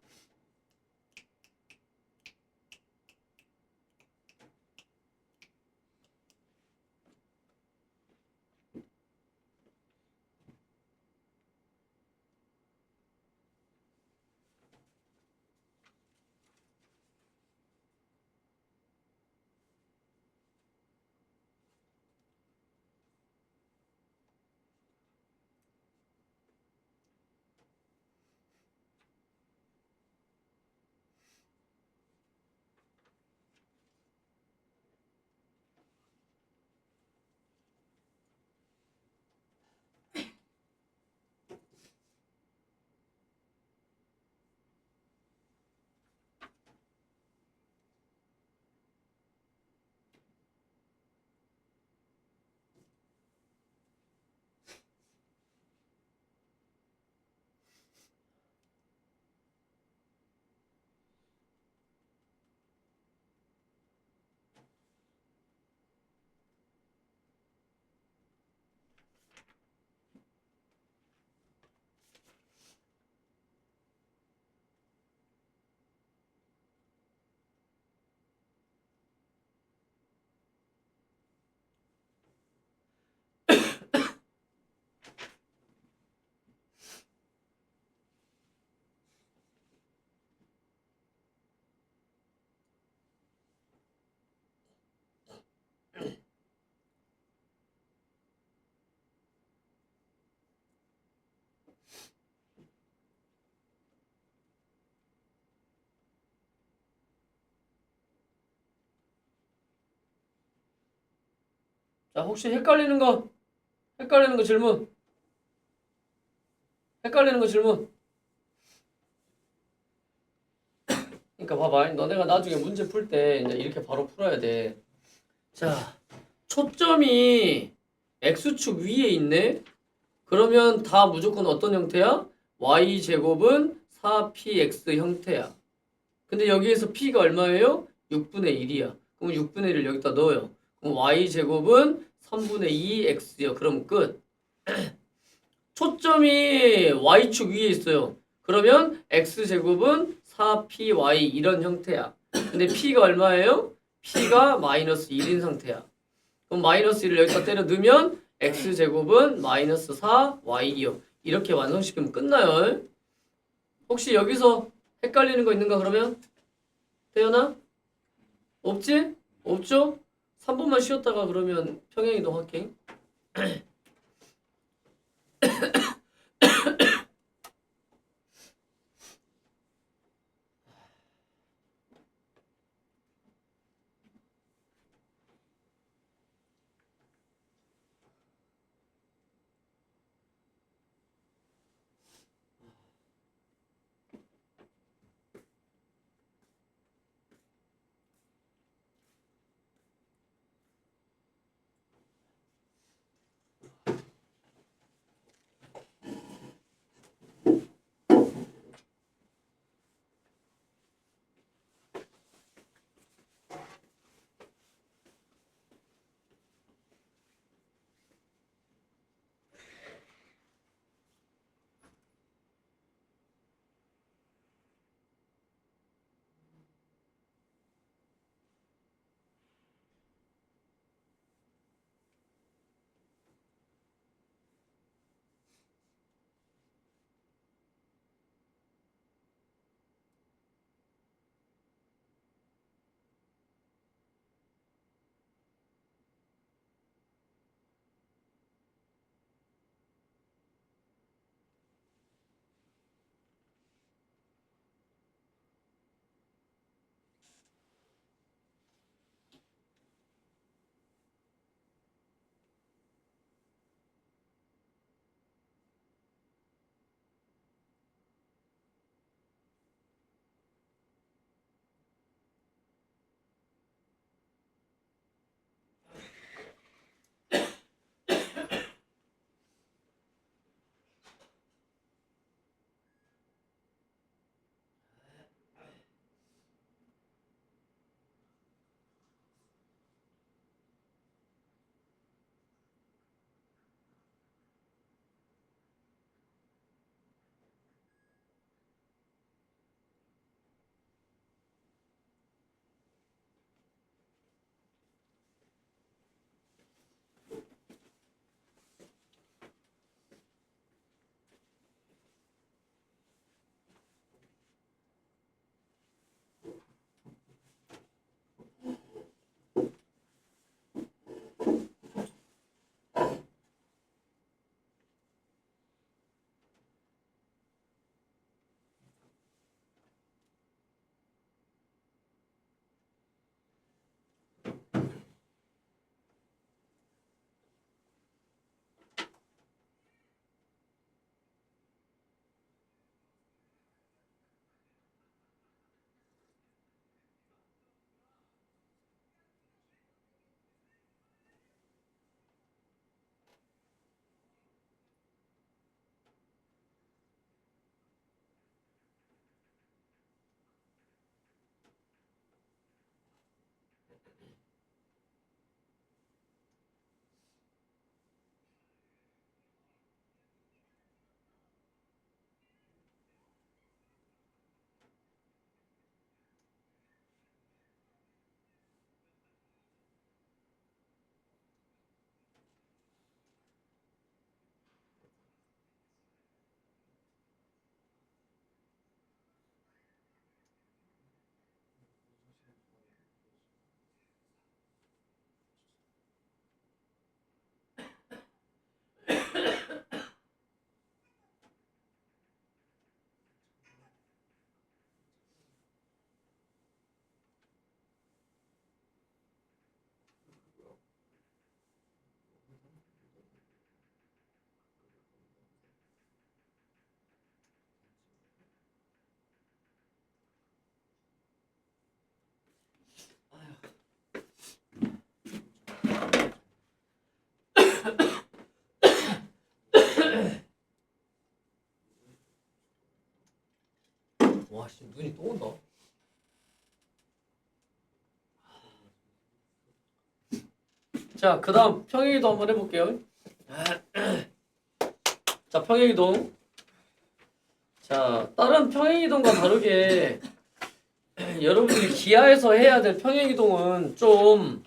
[SPEAKER 1] 자, 혹시 헷갈리는 거 질문. 헷갈리는 거 질문. 그러니까 봐봐. 너네가 나중에 문제 풀 때 이제 이렇게 바로 풀어야 돼. 자, 초점이 x축 위에 있네. 그러면 다 무조건 어떤 형태야? y제곱은 4px 형태야. 근데 여기에서 p가 얼마예요? 6분의 1이야. 그럼 6분의 1을 여기다 넣어요. 그럼 y제곱은 3분의 2x요. 그럼 끝. 초점이 y축 위에 있어요. 그러면 x제곱은 4py 이런 형태야. 근데 p가 얼마예요? p가 마이너스 1인 상태야. 그럼 마이너스 1을 여기다 때려 넣으면 x제곱은 마이너스 4y요. 이렇게 완성시키면 끝나요. 혹시 여기서 헷갈리는 거 있는가 그러면? 태연아? 없지? 없죠? 3번만 쉬었다가 그러면 평행이동 할게. 와, 씨, 눈이 또 온다. 자, 그 다음 평행이동 한번 해볼게요. 자, 평행이동. 자, 다른 평행이동과 다르게 여러분들이 기하에서 해야 될 평행이동은 좀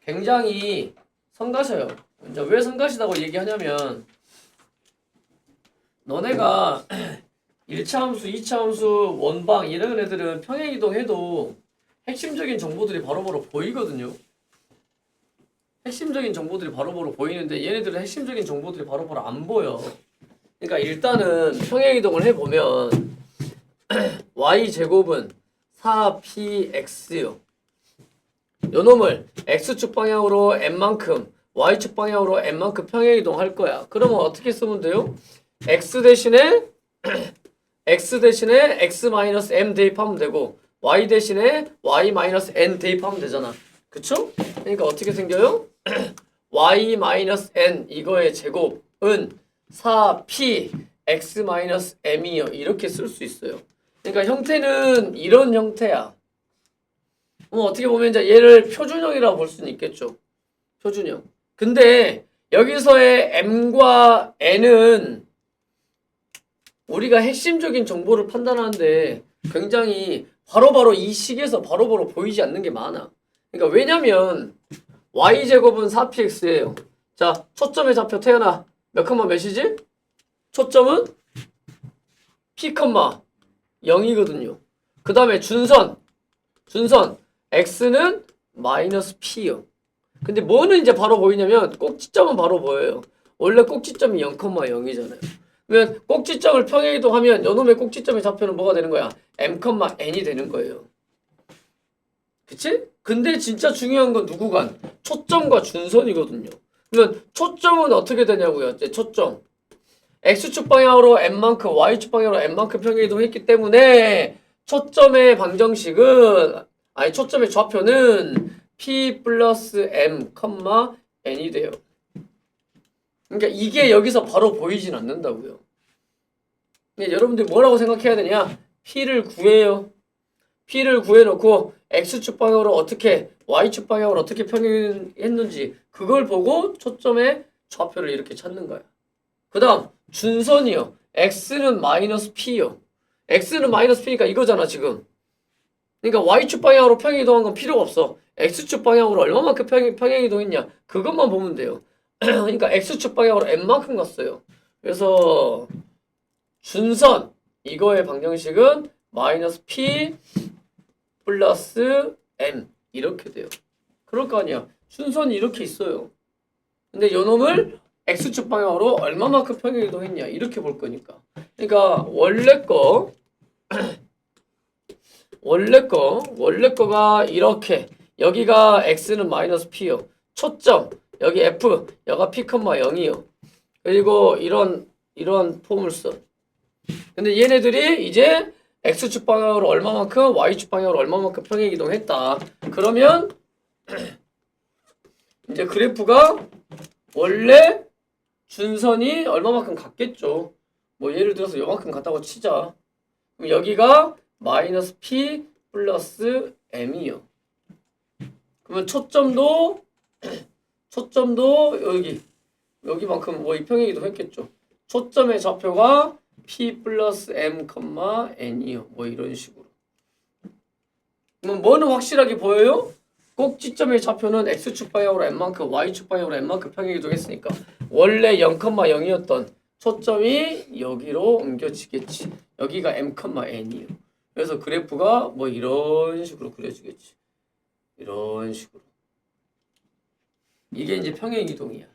[SPEAKER 1] 굉장히 성가셔요. 이제 왜 성가시다고 얘기하냐면 너네가 1차 함수, 2차 함수, 원방 이런 애들은 평행이동 해도 핵심적인 정보들이 바로바로 보이거든요. 핵심적인 정보들이 바로바로 보이는데 얘네들은 핵심적인 정보들이 바로바로 안 보여. 그러니까 일단은 평행이동을 해보면 y제곱은 4px요. 요놈을 x축 방향으로 n만큼 y축 방향으로 n만큼 평행이동 할 거야. 그러면 어떻게 쓰면 돼요? x 대신에 x-m 대입하면 되고 y 대신에 y-n 대입하면 되잖아. 그쵸? 그러니까 어떻게 생겨요? y-n 이거의 제곱은 4p x-m이요. 이렇게 쓸 수 있어요. 그러니까 형태는 이런 형태야. 어떻게 보면 이제 얘를 표준형이라고 볼 수는 있겠죠. 표준형. 근데 여기서의 m과 n은 우리가 핵심적인 정보를 판단하는데 굉장히 바로바로 이 식에서 바로바로 보이지 않는 게 많아. 그러니까 왜냐면 y제곱은 4px예요. 자, 초점의 좌표 태연아. 몇 컴마 몇이지? 초점은 p, 0이거든요. 그 다음에 준선 x는 마이너스 p요. 근데 뭐는 이제 바로 보이냐면 꼭지점은 바로 보여요. 원래 꼭지점이 0,0이잖아요. 그러면 꼭지점을 평행이동하면 요놈의 꼭지점의 좌표는 뭐가 되는 거야? m,n이 되는 거예요. 그치? 근데 진짜 중요한 건 누구 간? 초점과 준선이거든요. 그러면 초점은 어떻게 되냐고요? 이제 초점. x축 방향으로 n만큼, y축 방향으로 n만큼 평행이동했기 때문에 초점의 방정식은 초점의 좌표는 p 플러스 m, n이 돼요. 그러니까 이게 여기서 바로 보이진 않는다고요. 그러니까 여러분들 뭐라고 생각해야 되냐? p를 구해요. p를 구해놓고 x축 방향으로 어떻게, y축 방향으로 어떻게 평행했는지 그걸 보고 초점의 좌표를 이렇게 찾는 거야. 그 다음 준선이요. x는 마이너스 p요. x는 마이너스 p니까 이거잖아 지금. 그러니까 y축 방향으로 평행이동한 건 필요가 없어. x축 방향으로 얼마만큼 평행이동했냐 그것만 보면 돼요. 그러니까 x축 방향으로 n만큼 갔어요. 그래서 준선 이거의 방정식은 마이너스 p 플러스 m 이렇게 돼요. 그럴 거 아니야. 순선이 이렇게 있어요. 근데 요놈을 x축 방향으로 얼마만큼 평행이동했냐 이렇게 볼 거니까. 그러니까 원래 거가 이렇게 여기가 x는 마이너스 p요. 초점 여기 f 여기가 p, 0이요. 그리고 이런 폼을 써. 근데 얘네들이 이제 x축 방향으로 얼마만큼 y축 방향으로 얼마만큼 평행이동했다. 그러면 이제 그래프가 원래 준선이 얼마만큼 갔겠죠. 뭐 예를 들어서 요만큼 갔다고 치자. 그럼 여기가 마이너스 p 플러스 m이요. 그러면 초점도 여기만큼 뭐 이 평행이동 했겠죠. 초점의 좌표가 p 플러스 m, n이요. 뭐 이런 식으로. 그럼 뭐는 확실하게 보여요? 꼭지점의 좌표는 x축 방향으로 n만큼, y축 방향으로 n만큼 평행이동했으니까 원래 0,0이었던 초점이 여기로 옮겨지겠지. 여기가 m, n이요. 그래서 그래프가 뭐 이런 식으로 그려지겠지. 이런 식으로. 이게 이제 평행이동이야.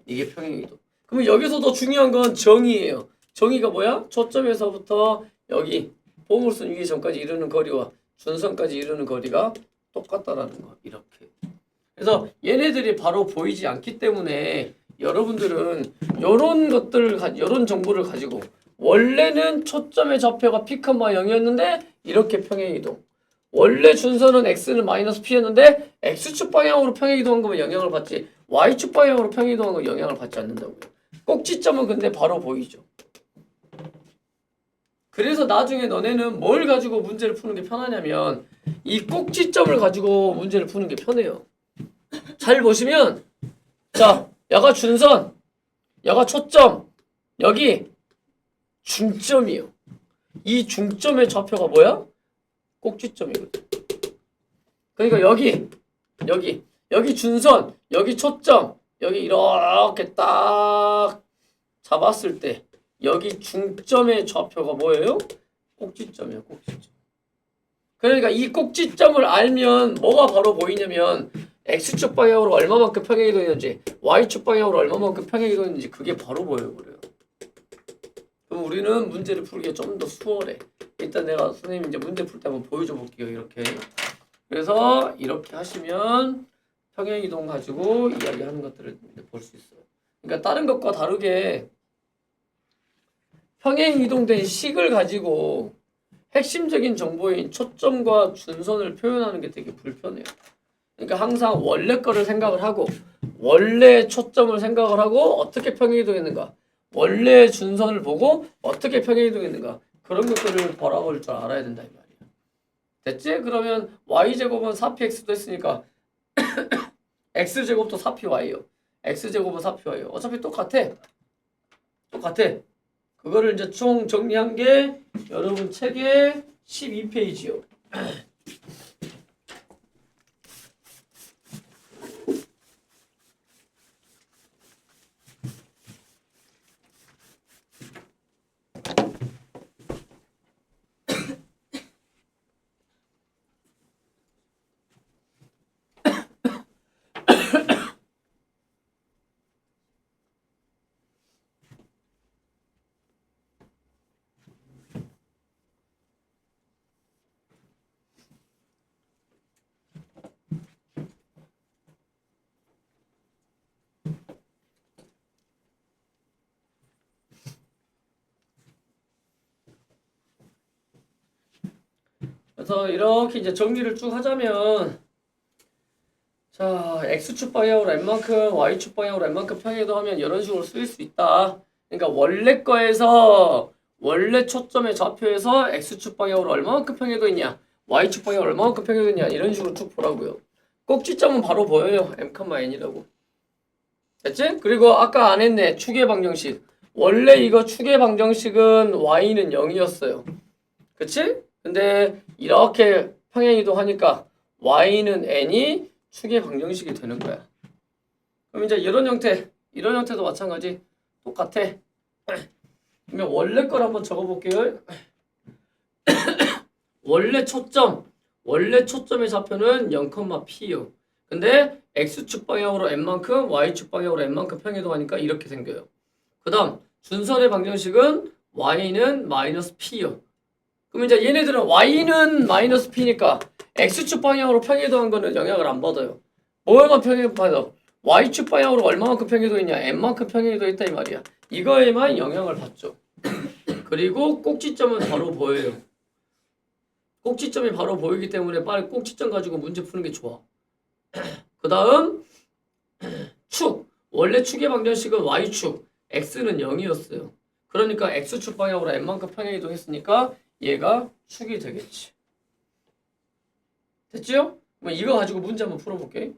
[SPEAKER 1] 이게 평행이동. 그러면 여기서 더 중요한 건 정의예요. 정의가 뭐야? 초점에서부터 여기 보물선 유기점까지 이르는 거리와 준선까지 이르는 거리가 똑같다라는 거. 이렇게. 그래서 얘네들이 바로 보이지 않기 때문에 여러분들은 이런 정보를 가지고 원래는 초점의 좌표가 p, 0이었는데 이렇게 평행이동. 원래 준선은 x는 마이너스 p였는데 x축 방향으로 평행이동한 거면 영향을 받지 y축 방향으로 평행이동한 건 영향을 받지 않는다고요. 꼭지점은 근데 바로 보이죠. 그래서 나중에 너네는 뭘 가지고 문제를 푸는 게 편하냐면 이 꼭지점을 가지고 문제를 푸는 게 편해요. 잘 보시면 자, 여가 준선, 여가 초점, 여기 중점이요. 이 중점의 좌표가 뭐야? 꼭지점이거든. 그러니까 여기 준선, 여기 초점, 여기 이렇게 딱 잡았을 때 여기 중점의 좌표가 뭐예요? 꼭지점이에요. 꼭지점. 그러니까 이 꼭지점을 알면 뭐가 바로 보이냐면 X축 방향으로 얼마만큼 평행이 되는지 Y축 방향으로 얼마만큼 평행이 되는지 그게 바로 보여버려요. 그럼 우리는 문제를 풀기가 좀 더 수월해. 일단 내가 선생님 이제 문제 풀 때 한번 보여줘 볼게요. 이렇게. 그래서 이렇게 하시면 평행이동 가지고 이야기하는 것들을 볼 수 있어요. 그러니까 다른 것과 다르게 평행이동된 식을 가지고 핵심적인 정보인 초점과 준선을 표현하는 게 되게 불편해요. 그러니까 항상 원래 거를 생각을 하고 원래 초점을 생각을 하고 어떻게 평행이동했는가 원래 준선을 보고 어떻게 평행이동했는가 그런 것들을 바라볼 줄 알아야 된다 이 말이야. 됐지? 그러면 y제곱은 4px도 했으니까 x제곱도 4py요. x제곱은 4py요. 어차피 똑같아. 그거를 이제 총 정리한 게 여러분 책의 12페이지요. 그래서 이렇게 이제 정리를 쭉 하자면 자 x축 방향으로 n만큼 y축 방향으로 n만큼 평행이동하면 이런 식으로 쓰일 수 있다. 그러니까 원래 거에서 원래 초점의 좌표에서 x축 방향으로 얼마만큼 평행이동했냐 y축 방향으로 얼마만큼 평행이동했냐 이런 식으로 쭉 보라고요. 꼭지점은 바로 보여요. m,n이라고. 됐지? 그리고 아까 안 했네. 축의 방정식. 원래 이거 축의 방정식은 y는 0이었어요. 그치? 근데 이렇게 평행이동하니까 y는 n이 축의 방정식이 되는 거야. 그럼 이제 이런 형태도 마찬가지 똑같아. 그러면 원래 걸 한번 적어볼게요. 원래 초점의 좌표는 0,p요. 근데 x축 방향으로 n만큼 y축 방향으로 n만큼 평행이동하니까 이렇게 생겨요. 그 다음 준선의 방정식은 y는 마이너스 p요. 그럼 이제 얘네들은 y는 마이너스 p니까 x축 방향으로 평행이동한 거는 영향을 안 받아요. 뭐에만 평행이동하다? y축 방향으로 얼마만큼 평행이동했냐? n만큼 평행이동했다 이 말이야. 이거에만 영향을 받죠. 그리고 꼭지점은 바로 보여요. 꼭지점이 바로 보이기 때문에 빨리 꼭지점 가지고 문제 푸는 게 좋아. 그 다음 축. 원래 축의 방정식은 y축. x는 0이었어요. 그러니까 x축 방향으로 n만큼 평행이동했으니까 얘가 축이 되겠지. 됐죠? 그럼 이거 가지고 문제 한번 풀어볼게.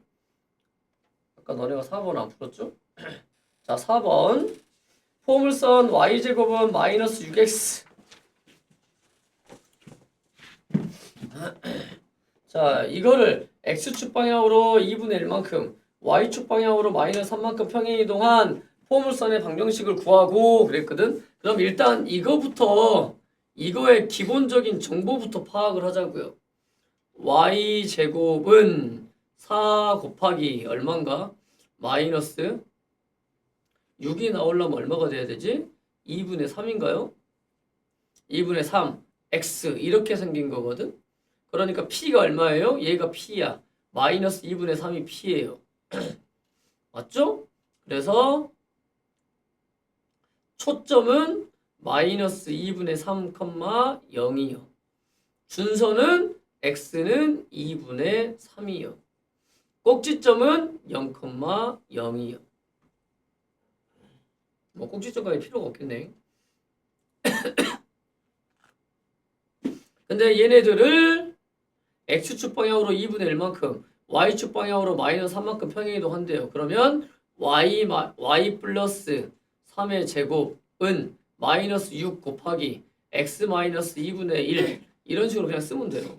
[SPEAKER 1] 아까 너네가 4번 안 풀었죠? 자, 4번. 포물선 y제곱은 마이너스 6x. 자, 이거를 x축 방향으로 2분의 1만큼, y축 방향으로 마이너스 3만큼 평행이동한 포물선의 방정식을 구하고 그랬거든? 그럼 일단 이거의 기본적인 정보부터 파악을 하자고요. y제곱은 4 곱하기 얼마인가? 마이너스 6이 나오려면 얼마가 돼야 되지? 2분의 3인가요? 2분의 3 x 이렇게 생긴 거거든? 그러니까 p가 얼마예요? 얘가 p야. 마이너스 2분의 3이 p예요. 맞죠? 그래서 초점은 마이너스 2분의 3, 0이요. 준선은 x는 2분의 3이요. 꼭지점은 0,0이요. 뭐 꼭지점까지 필요가 없겠네. 근데 얘네들을 x축 방향으로 2분의 1만큼 y축 방향으로 마이너스 3만큼 평행이동한대요. 그러면 y 플러스 3의 제곱은 마이너스 6 곱하기 x 마이너스 2분의 1 이런 식으로 그냥 쓰면 돼요.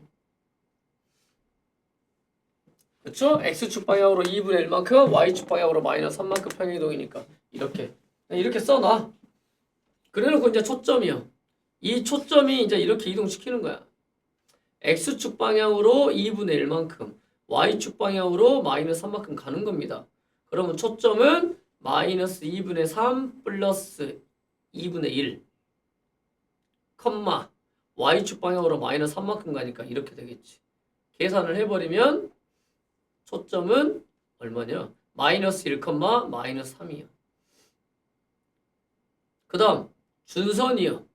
[SPEAKER 1] 그쵸? x축 방향으로 2분의 1만큼 y축 방향으로 마이너스 3만큼 평행이동이니까 이렇게 써놔. 그래놓고 이제 초점이요. 이 초점이 이제 이렇게 이동시키는 거야. x축 방향으로 2분의 1만큼 y축 방향으로 마이너스 3만큼 가는 겁니다. 그러면 초점은 마이너스 2분의 3 플러스 2분의 1 컴마 y축 방향으로 마이너스 3만큼 가니까 이렇게 되겠지. 계산을 해버리면 초점은 얼마냐? 마이너스 1 컴마 마이너스 3이요. 그 다음 준선이요.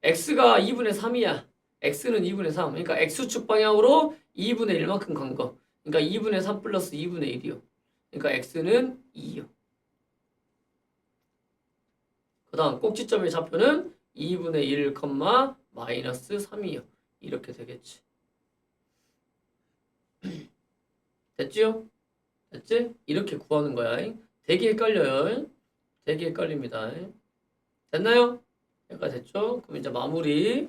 [SPEAKER 1] x가 2분의 3이야. x는 2분의 3. 그러니까 x축 방향으로 2분의 1만큼 간 거. 그러니까 2분의 3 플러스 2분의 1이요. 그러니까 x는 2요. 그 다음 꼭지점의 좌표는 2분의 1, 마이너스 3이요. 이렇게 되겠지. 됐지요? 됐지? 이렇게 구하는 거야. 되게 헷갈려요. 되게 헷갈립니다. 됐나요? 여기까지 됐죠? 그럼 이제 마무리.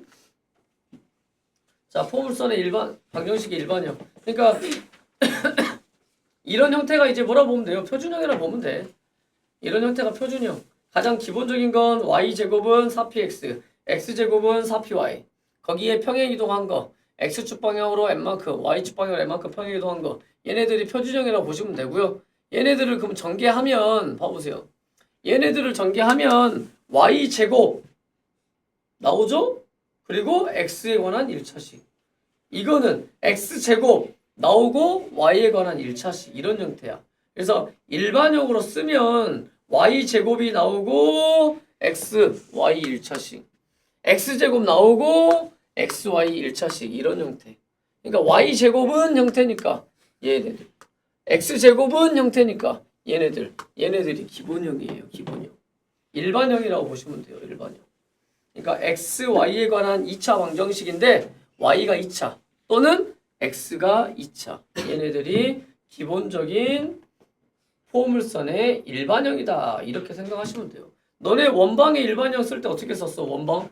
[SPEAKER 1] 자, 포물선의 일반, 방정식의 일반형. 그러니까 이런 형태가 이제 뭐라 보면 돼요? 표준형이라 보면 돼. 이런 형태가 표준형. 가장 기본적인 건 y제곱은 4px, x제곱은 4py. 거기에 평행이동한 거, x축 방향으로 n만큼, y축 방향으로 n만큼 평행이동한 거. 얘네들이 표준형이라고 보시면 되고요. 얘네들을 그럼 전개하면, 봐보세요. 얘네들을 전개하면 y제곱 나오죠? 그리고 x에 관한 1차식. 이거는 x제곱 나오고 y에 관한 1차식. 이런 형태야. 그래서 일반형으로 쓰면 y제곱이 나오고 x, y 1차식. x제곱 나오고 x, y 1차식. 이런 형태. 그러니까 y제곱은 형태니까 얘네들. x제곱은 형태니까 얘네들이 기본형이에요. 기본형. 일반형이라고 보시면 돼요. 일반형. 그러니까 x, y에 관한 2차 방정식인데 y가 2차 또는 x가 2차. 얘네들이 기본적인 포물선의 일반형이다. 이렇게 생각하시면 돼요. 너네 원방의 일반형 쓸 때 어떻게 썼어? 원방?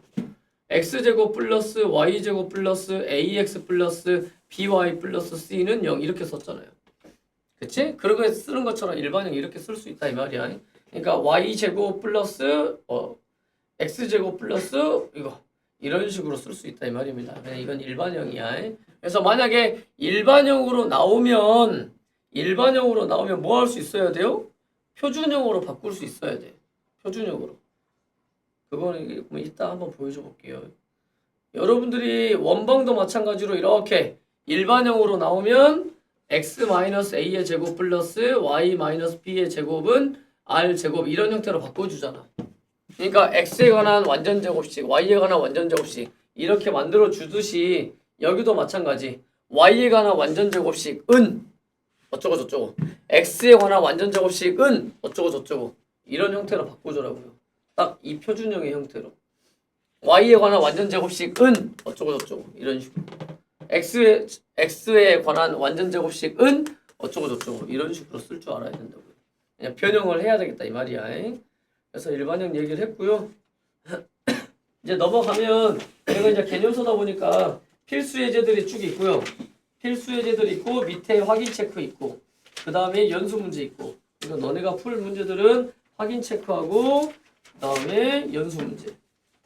[SPEAKER 1] x제곱 플러스 y제곱 플러스 ax 플러스 by 플러스 c는 0 이렇게 썼잖아요. 그치? 그런 거 쓰는 것처럼 일반형 이렇게 쓸 수 있다 이 말이야. 그러니까 y제곱 플러스 x제곱 플러스 이거 이런 식으로 쓸 수 있다 이 말입니다. 그냥 이건 일반형이야. 그래서 만약에 일반형으로 나오면 뭐 할 수 있어야 돼요? 표준형으로 바꿀 수 있어야 돼. 표준형으로. 그거는 이따 한번 보여줘 볼게요. 여러분들이 원방도 마찬가지로 이렇게 일반형으로 나오면 x-a의 제곱 플러스 y-b의 제곱은 r제곱 이런 형태로 바꿔주잖아. 그러니까 x에 관한 완전 제곱식, y에 관한 완전 제곱식 이렇게 만들어 주듯이 여기도 마찬가지. y에 관한 완전 제곱식은 어쩌고 저쩌고, x에 관한 완전 제곱식은 어쩌고 저쩌고 이런 형태로 바꿔주라고요. 딱 이 표준형의 형태로. y에 관한 완전 제곱식은 어쩌고 저쩌고 이런 식으로. x에 관한 완전 제곱식은 어쩌고 저쩌고 이런 식으로 쓸 줄 알아야 된다고요. 그냥 변형을 해야 되겠다 이 말이야. 그래서 일반형 얘기를 했고요. 이제 넘어가면 내가 이제 개념 쓰다 보니까 필수 예제들이 쭉 있고요. 필수 예제들이 있고 밑에 확인 체크 있고 그 다음에 연수 문제 있고. 그러니까 너네가 풀 문제들은 확인 체크하고 그 다음에 연수 문제.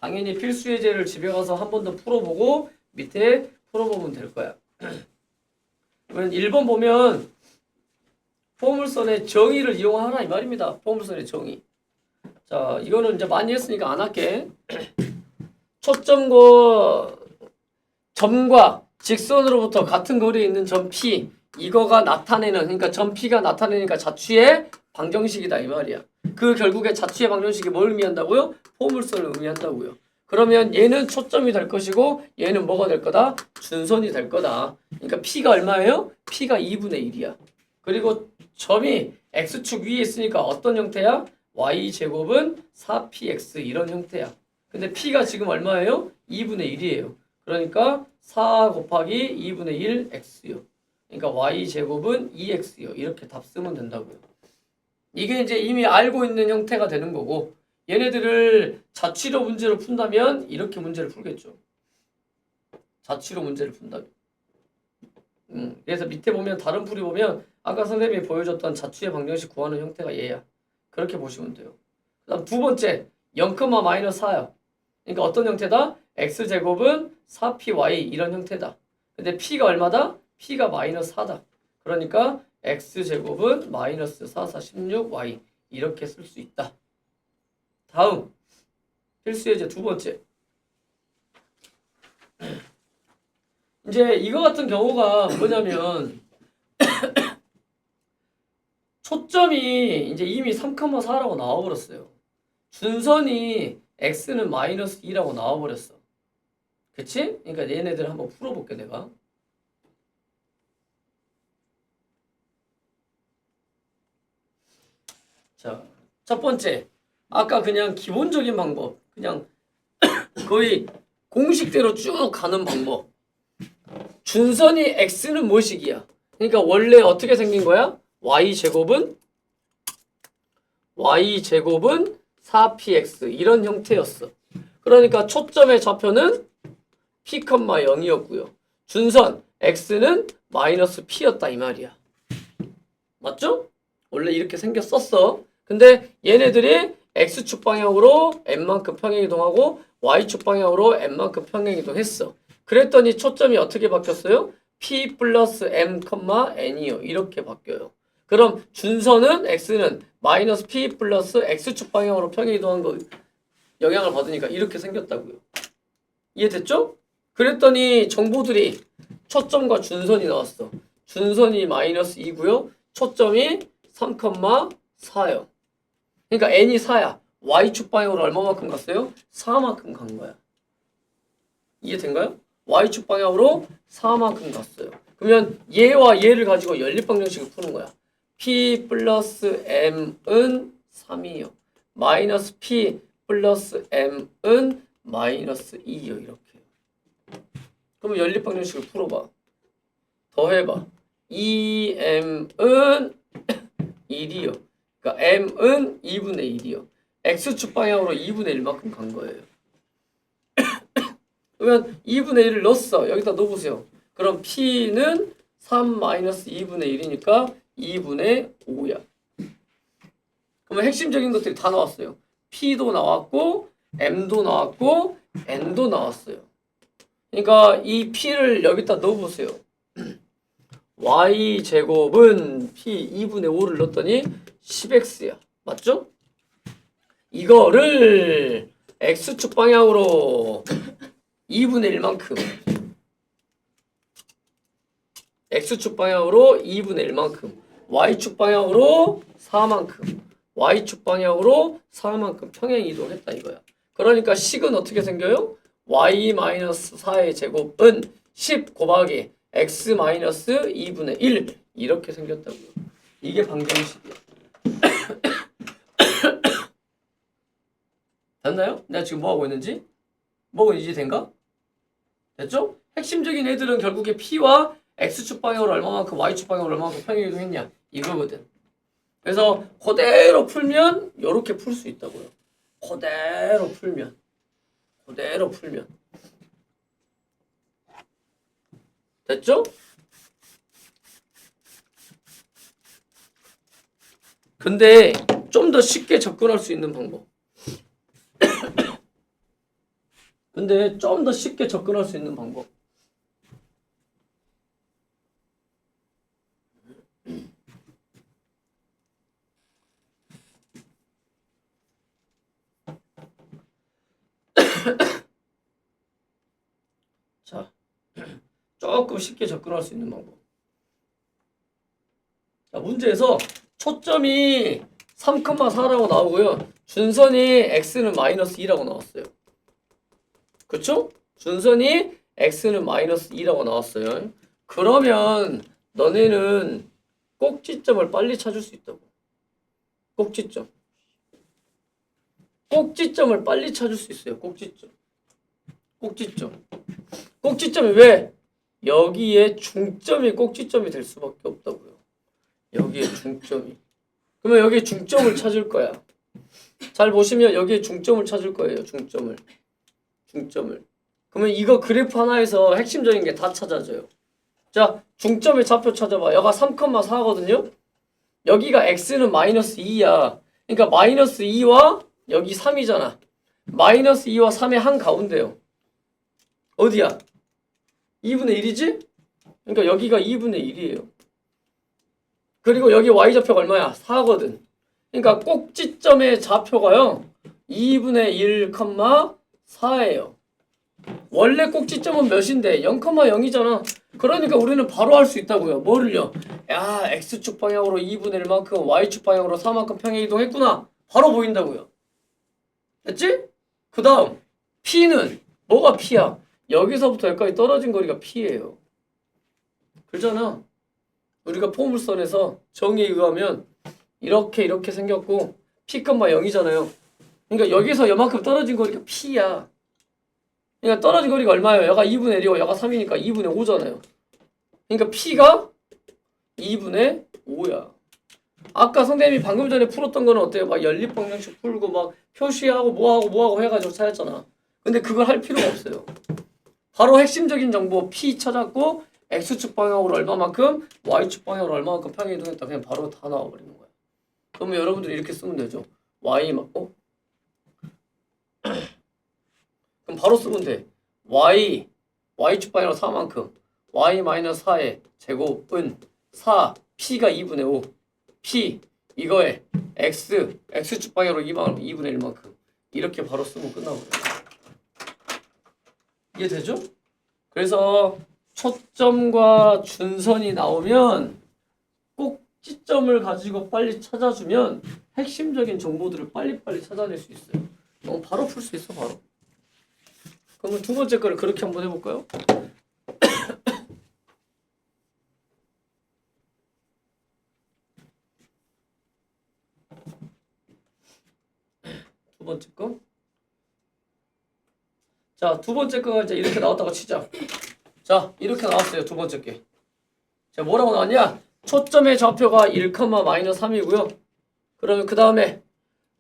[SPEAKER 1] 당연히 필수 예제를 집에 가서 한 번 더 풀어보고 밑에 풀어보면 될 거야. 그러면 1번 보면 포물선의 정의를 이용하라 이 말입니다. 포물선의 정의. 자, 이거는 이제 많이 했으니까 안 할게. 초점과 점과 직선으로부터 같은 거리에 있는 점 P 이거가 나타내는, 그러니까 점 P가 나타내니까 자취의 방정식이다 이 말이야. 그 결국에 자취의 방정식이 뭘 의미한다고요? 포물선을 의미한다고요. 그러면 얘는 초점이 될 것이고 얘는 뭐가 될 거다? 준선이 될 거다. 그러니까 P가 얼마예요? P가 2분의 1이야. 그리고 점이 X축 위에 있으니까 어떤 형태야? y제곱은 4px 이런 형태야. 근데 p가 지금 얼마예요? 2분의 1이에요. 그러니까 4 곱하기 2분의 1 x요. 그러니까 y제곱은 2x요. 이렇게 답 쓰면 된다고요. 이게 이제 이미 알고 있는 형태가 되는 거고, 얘네들을 자취로 문제로 푼다면 이렇게 문제를 풀겠죠. 자취로 문제를 푼다면. 그래서 밑에 보면 다른 풀이 보면 아까 선생님이 보여줬던 자취의 방정식 구하는 형태가 얘야. 그렇게 보시면 돼요. 그 다음 두 번째 0,-4요. 그러니까 어떤 형태다? x제곱은 4py 이런 형태다. 근데 p가 얼마다? p가 -4다. 그러니까 x제곱은 -4, 4, 16y 이렇게 쓸 수 있다. 다음 필수 예제 두 번째. 이제 이거 같은 경우가 뭐냐면 초점이 이제 이미 3,4라고 나와버렸어요. 준선이 x는 -2라고 나와버렸어. 그치? 그러니까 얘네들 한번 풀어볼게 내가. 자, 첫 번째. 아까 그냥 기본적인 방법. 그냥 거의 공식대로 쭉 가는 방법. 준선이 x는 뭐식이야? 그러니까 원래 어떻게 생긴 거야? y제곱은 4px 이런 형태였어. 그러니까 초점의 좌표는 p, 0이었고요. 준선 x는 -p였다 이 말이야. 맞죠? 원래 이렇게 생겼었어. 근데 얘네들이 x축 방향으로 n만큼 평행이동하고 y축 방향으로 n만큼 평행이동했어. 그랬더니 초점이 어떻게 바뀌었어요? p 플러스 m, n이요. 이렇게 바뀌어요. 그럼 준선은 x는 -p 플러스 x축 방향으로 평행이동한 거 영향을 받으니까 이렇게 생겼다고요. 이해됐죠? 그랬더니 정보들이 초점과 준선이 나왔어. 준선이 -2고요. 초점이 3,4요. 그러니까 n이 4야. y축 방향으로 얼마만큼 갔어요? 4만큼 간 거야. 이해된가요? y축 방향으로 4만큼 갔어요. 그러면 얘와 얘를 가지고 연립방정식을 푸는 거야. p 플러스 m은 3이요. 마이너스 p 플러스 m은 -2요. 이렇게. 그러면 연립방정식을 풀어봐. 더해봐. 2m은 1이요. 그러니까 m은 2분의 1이요. x축 방향으로 2분의 1만큼 간 거예요. 그러면 2분의 1을 넣었어. 여기다 넣어보세요. 그럼 p는 3-2분의 1이니까 2분의 5야. 그러면 핵심적인 것들이 다 나왔어요. p도 나왔고 m도 나왔고 n도 나왔어요. 그러니까 이 p를 여기다 넣어보세요. y제곱은 p 2분의 5를 넣었더니 10x야. 맞죠? 이거를 x축 방향으로 2분의 1만큼 x축 방향으로 2분의 1만큼 y축 방향으로 4만큼 y축 방향으로 4만큼 평행 이동했다 이거야. 그러니까 식은 어떻게 생겨요? y-4의 제곱은 10 곱하기 x-2분의 1 이렇게 생겼다고요. 이게 방정식이야. 됐나요? 내가 지금 뭐하고 있는지? 뭐가 이해된가? 됐죠? 핵심적인 애들은 결국에 p와 x축 방향으로 얼마만큼 y축 방향으로 얼마만큼 평행 이동했냐 이거거든. 그래서 그대로 풀면 이렇게 풀 수 있다고요. 그대로 풀면 됐죠? 근데 좀 더 쉽게 접근할 수 있는 방법. 근데 좀 더 쉽게 접근할 수 있는 방법. 자, 조금 쉽게 접근할 수 있는 방법. 자, 문제에서 초점이 3,4라고 나오고요. 준선이 x는 -2라고 나왔어요. 그쵸? 준선이 x는 -2라고 나왔어요. 그러면 너네는 꼭지점을 빨리 찾을 수 있다고. 꼭지점. 꼭지점을 빨리 찾을 수 있어요. 꼭지점. 꼭지점이 왜? 여기에 중점이 꼭지점이 될 수밖에 없다고요. 여기에 중점이. 그러면 여기에 중점을 찾을 거야. 잘 보시면 여기에 중점을 찾을 거예요. 중점을. 그러면 이거 그래프 하나에서 핵심적인 게 다 찾아져요. 자, 중점의 좌표 찾아봐. 여기가 3,4거든요. 여기가 x는 마이너스 2야. 그러니까 마이너스 2와 여기 3이잖아. 마이너스 2와 3의 한가운데요. 어디야? 2분의 1이지? 그러니까 여기가 2분의 1이에요. 그리고 여기 y좌표가 얼마야? 4거든. 그러니까 꼭지점의 좌표가요 2분의 1, 4예요. 원래 꼭지점은 몇인데? 0,0이잖아. 그러니까 우리는 바로 할 수 있다고요. 뭐를요? 야, x축 방향으로 2분의 1만큼 y축 방향으로 4만큼 평행 이동했구나. 바로 보인다고요. 됐지? 그 다음 p는 뭐가 p야? 여기서부터 여기까지 떨어진 거리가 p예요. 그러잖아. 우리가 포물선에서 정의에 의하면 이렇게 생겼고 p, 0이잖아요. 그러니까 여기서 요만큼 떨어진 거리가 p야. 그러니까 떨어진 거리가 얼마예요? 여가 2분의 1이고 여가 3이니까 2분의 5잖아요. 그러니까 p가 2분의 5야. 아까 선생님이 방금 전에 풀었던 거는 어때요? 막 연립방정식 풀고 막 표시하고 뭐하고 해가지고 찾았잖아. 근데 그걸 할 필요가 없어요. 바로 핵심적인 정보 p 찾았고 x축 방향으로 얼마만큼 y축 방향으로 얼마만큼 평행 이동했다. 그냥 바로 다 나와버리는 거야. 그러면 여러분들이 이렇게 쓰면 되죠. y 맞고 그럼 바로 쓰면 돼. y축 방향으로 4만큼 y-4의 제곱은 4 p가 2분의 5 p 이거에 x축 방향으로 2분의 1만큼 이렇게 바로 쓰면 끝나버려요. 이해되죠? 그래서 초점과 준선이 나오면 꼭지점을 가지고 빨리 찾아주면 핵심적인 정보들을 빨리빨리 찾아낼 수 있어요. 바로 풀 수 있어. 바로. 그러면 두 번째 거를 그렇게 한번 해볼까요? 두 번째 거. 자, 두 번째 거가 이제 이렇게 나왔다고 치자. 자, 이렇게 나왔어요. 두 번째 게. 자, 뭐라고 나왔냐? 초점의 좌표가 1,-3이고요. 그러면 그 다음에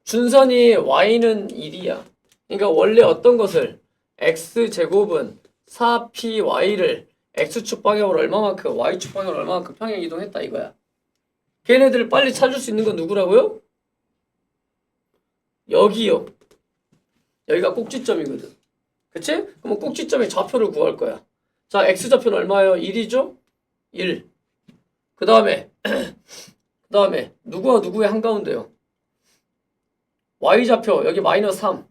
[SPEAKER 1] 준선이 y는 1이야. 그러니까 원래 어떤 것을 x제곱은 4py를 x축 방향으로 얼마만큼 y축 방향으로 얼마만큼 평행 이동했다 이거야. 걔네들을 빨리 찾을 수 있는 건 누구라고요? 여기요. 여기가 꼭지점이거든. 그치? 그러면 꼭지점의 좌표를 구할 거야. 자, x좌표는 얼마예요? 1이죠? 1. 그 다음에 누구와 누구의 한가운데요? y좌표 여기 마이너스 3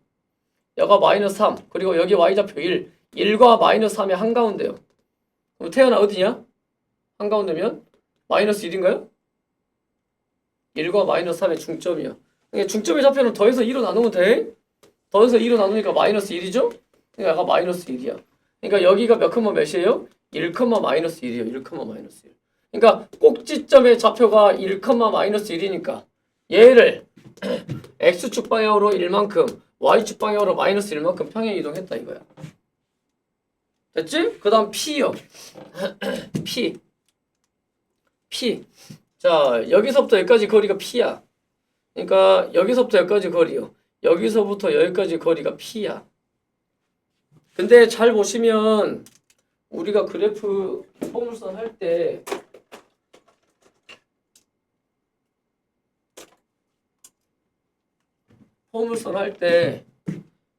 [SPEAKER 1] 여가 마이너스 3 그리고 여기 y좌표 1 1과 마이너스 3의 한가운데요. 그럼 태연아 어디냐? 한가운데면 마이너스 1인가요? 1과 마이너스 3의 중점이야. 그러니까 중점의 좌표는 더해서 2로 나누면 돼. 더해서 2로 나누니까 마이너스 1이죠? 그러니까 약간 마이너스 1이야. 그러니까 여기가 몇 컴마 몇이에요? 1, 마이너스 1이에요. 1, 마이너스 1. 그러니까 꼭지점의 좌표가 1, 마이너스 1이니까 얘를 x축 방향으로 1만큼 y축 방향으로 마이너스 1만큼 평행 이동했다 이거야. 됐지? 그 다음 p요. p. 자, 여기서부터 여기까지 거리가 p야. 그러니까 여기서부터 여기까지 거리요. 여기서부터 여기까지 거리가 p야. 근데 잘 보시면 우리가 그래프 포물선 할 때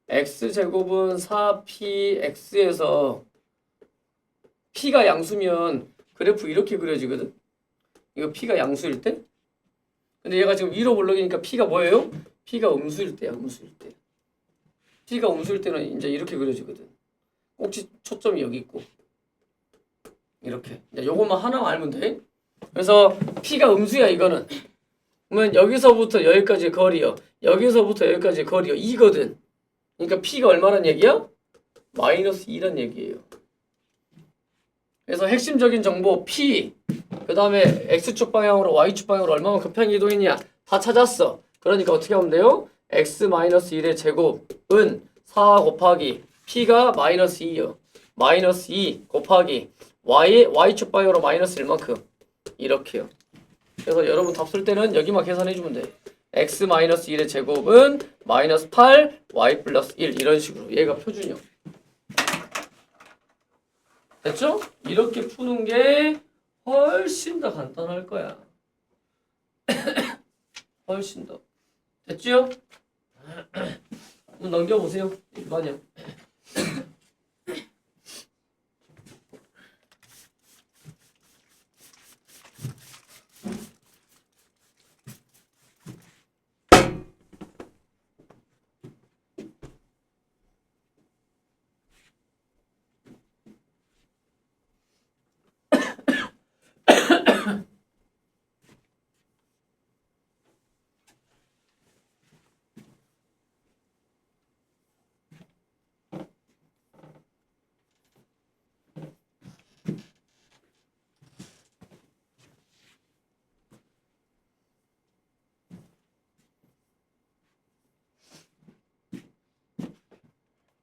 [SPEAKER 1] x제곱은 4px에서 p가 양수면 그래프 이렇게 그려지거든. 이거 p가 양수일 때. 근데 얘가 지금 위로 볼록이니까 p가 뭐예요? p가 음수일 때야. 음수일 때. p가 음수일 때는 이제 이렇게 그려지거든. 꼭지 초점이 여기 있고 이렇게. 이제 요것만 하나만 알면 돼. 그래서 p가 음수야 이거는. 그러면 여기서부터 여기까지 거리요. 여기서부터 여기까지 거리요. 2거든. 그러니까 p가 얼마란 얘기야? 마이너스 2란 얘기예요. 그래서 핵심적인 정보 p 그 다음에 x축 방향으로 y축 방향으로 얼마만큼 평행 이동했냐 다 찾았어. 그러니까 어떻게 하면 돼요? x-1의 제곱은 4 곱하기 p가 마이너스 2요. 마이너스 2 곱하기 y축 방향으로 마이너스 1만큼 이렇게요. 그래서 여러분 답 쓸 때는 여기만 계산해주면 돼. x-1의 제곱은 마이너스 8 y 플러스 1 이런 식으로 얘가 표준이요. 됐죠? 이렇게 푸는 게 훨씬 더 간단할 거야. 훨씬 더. 됐죠? 한번 넘겨보세요. 1번이요.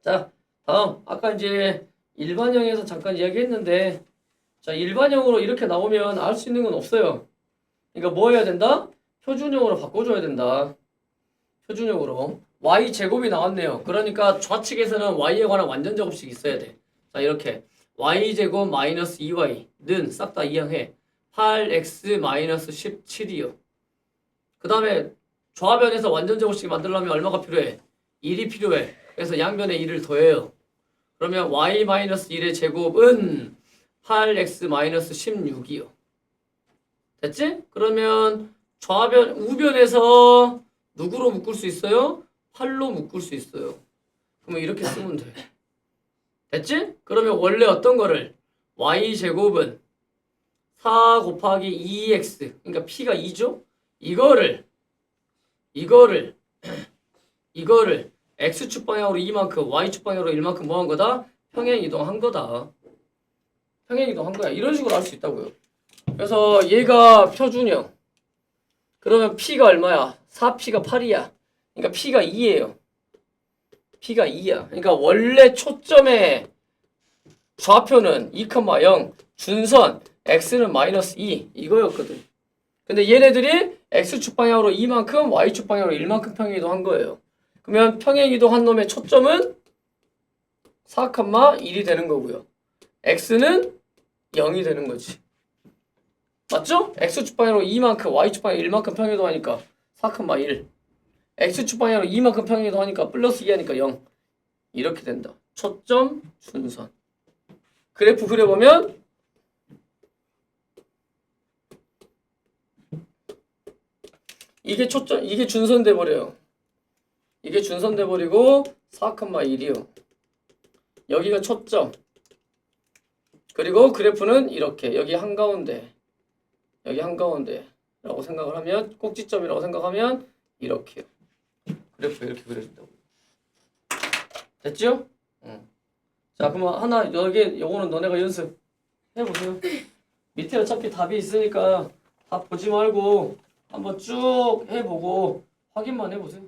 [SPEAKER 1] 자, 다음. 아까 이제 일반형에서 잠깐 이야기했는데, 자, 일반형으로 이렇게 나오면 알 수 있는 건 없어요. 그러니까 뭐 해야 된다? 표준형으로 바꿔줘야 된다. 표준형으로. y제곱이 나왔네요. 그러니까 좌측에서는 y에 관한 완전 제곱식이 있어야 돼. 자, 이렇게. y제곱 마이너스 2y는 싹 다 이항해. 8x 마이너스 17이요. 그 다음에 좌변에서 완전 제곱식 만들려면 얼마가 필요해? 1이 필요해. 그래서 양변에 1을 더해요. 그러면 y-1의 제곱은 8x-16이요. 됐지? 그러면 우변에서 누구로 묶을 수 있어요? 8로 묶을 수 있어요. 그러면 이렇게 쓰면 돼. 됐지? 그러면 원래 어떤 거를 y제곱은 4 곱하기 2x 그러니까 p가 2죠? 이거를 x축 방향으로 2만큼 y축 방향으로 1만큼 뭐 한 거다? 평행 이동한 거다. 평행 이동한 거야. 이런 식으로 할 수 있다고요. 그래서 얘가 표준형. 그러면 p가 얼마야? 4p가 8이야. 그러니까 p가 2예요. p가 2야. 그러니까 원래 초점의 좌표는 2,0, 준선 x는 마이너스 2 이거였거든. 근데 얘네들이 x축 방향으로 2만큼 y축 방향으로 1만큼 평행 이동한 거예요. 그러면 평행 이동한 놈의 초점은 4,1이 되는 거고요. x는 0이 되는 거지. 맞죠? x축 방향으로 2만큼 y축 방향으로 1만큼 평행 이동하니까 4,1. x축 방향으로 2만큼 평행 이동하니까 플러스 2하니까 0. 이렇게 된다. 초점 준선. 그래프 그려보면 이게 준선 돼버려요. 이게 준선 돼버리고 4,1이요. 여기가 초점. 그리고 그래프는 이렇게 여기 한가운데 라고 생각을 하면 꼭지점이라고 생각하면 이렇게요. 그래프 이렇게 그려진다고. 됐죠? 응. 자, 그러면 하나 요거는 너네가 연습 해보세요. 밑에 어차피 답이 있으니까 답 보지 말고 한번 쭉 해보고 확인만 해보세요.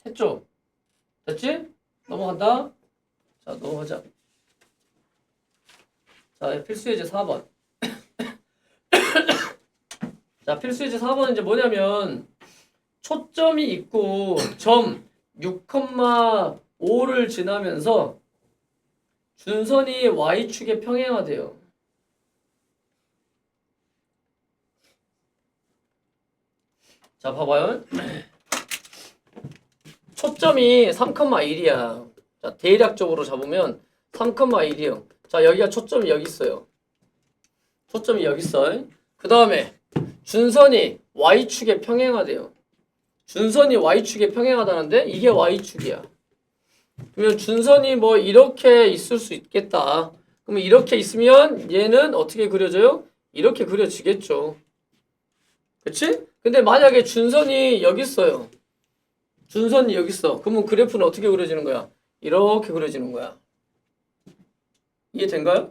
[SPEAKER 1] 했죠? 됐지? 넘어간다. 자, 넘어가자. 자, 필수예제 4번. 자, 필수예제 4번은 이제 뭐냐면 초점이 있고 점 6,5를 지나면서 준선이 y축에 평행하대요. 자, 봐봐요. 초점이 3,1이야. 자, 대략적으로 잡으면 3,1이요. 자, 여기가 초점이 여기 있어요. 초점이 여기 있어. 그 다음에 준선이 y축에 평행하대요. 준선이 y축에 평행하다는데 이게 y축이야. 그러면 준선이 뭐 이렇게 있을 수 있겠다. 그러면 이렇게 있으면 얘는 어떻게 그려져요? 이렇게 그려지겠죠. 그치? 근데 만약에 준선이 여기 있어요. 준선이 여기 있어. 그러면 그래프는 어떻게 그려지는 거야? 이렇게 그려지는 거야. 이해된가요?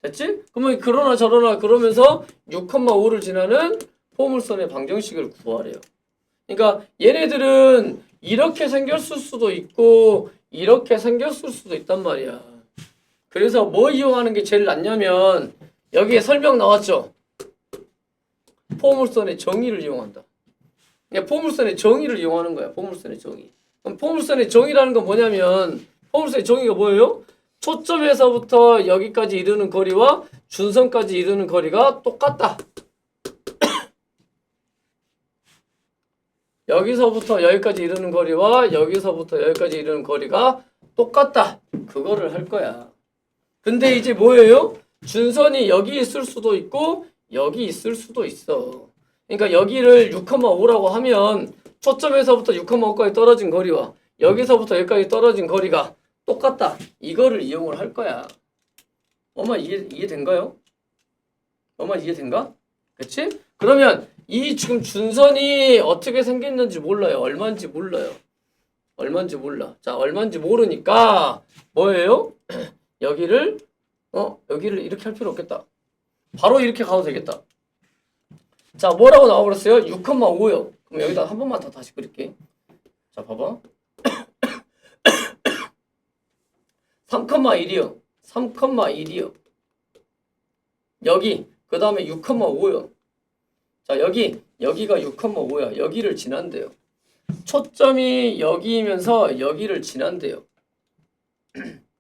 [SPEAKER 1] 됐지? 그러면 그러나 저러나 그러면서 6,5를 지나는 포물선의 방정식을 구하래요. 그러니까 얘네들은 이렇게 생겼을 수도 있고 이렇게 생겼을 수도 있단 말이야. 그래서 뭐 이용하는 게 제일 낫냐면 여기에 설명 나왔죠? 포물선의 정의를 이용한다. 그러니까 포물선의 정의를 이용하는 거야. 포물선의 정의. 그럼 포물선의 정의라는 건 뭐냐면 포물선의 정의가 뭐예요? 초점에서부터 여기까지 이르는 거리와 준선까지 이르는 거리가 똑같다. 여기서부터 여기까지 이르는 거리와 여기서부터 여기까지 이르는 거리가 똑같다. 그거를 할 거야. 근데 이제 뭐예요? 준선이 여기 있을 수도 있고 여기 있을 수도 있어. 그러니까 여기를 6,5라고 하면 초점에서부터 6,5까지 떨어진 거리와 여기서부터 여기까지 떨어진 거리가 똑같다. 이거를 이용을 할 거야. 엄마 이해된가요? 엄마 이해된가? 그치? 그러면 이 지금 준선이 어떻게 생겼는지 몰라요. 얼마인지 몰라요. 얼마인지 몰라. 자, 얼마인지 모르니까 뭐예요? 여기를 이렇게 할 필요 없겠다. 바로 이렇게 가도 되겠다. 자, 뭐라고 나와버렸어요? 6,5요. 그럼 여기다 한 번만 더 다시 그릴게. 자, 봐봐. 3,1이요. 3,1이요. 여기 그 다음에 6,5요. 자, 여기가 6,5야. 여기를 지난대요. 초점이 여기면서 여기를 지난대요.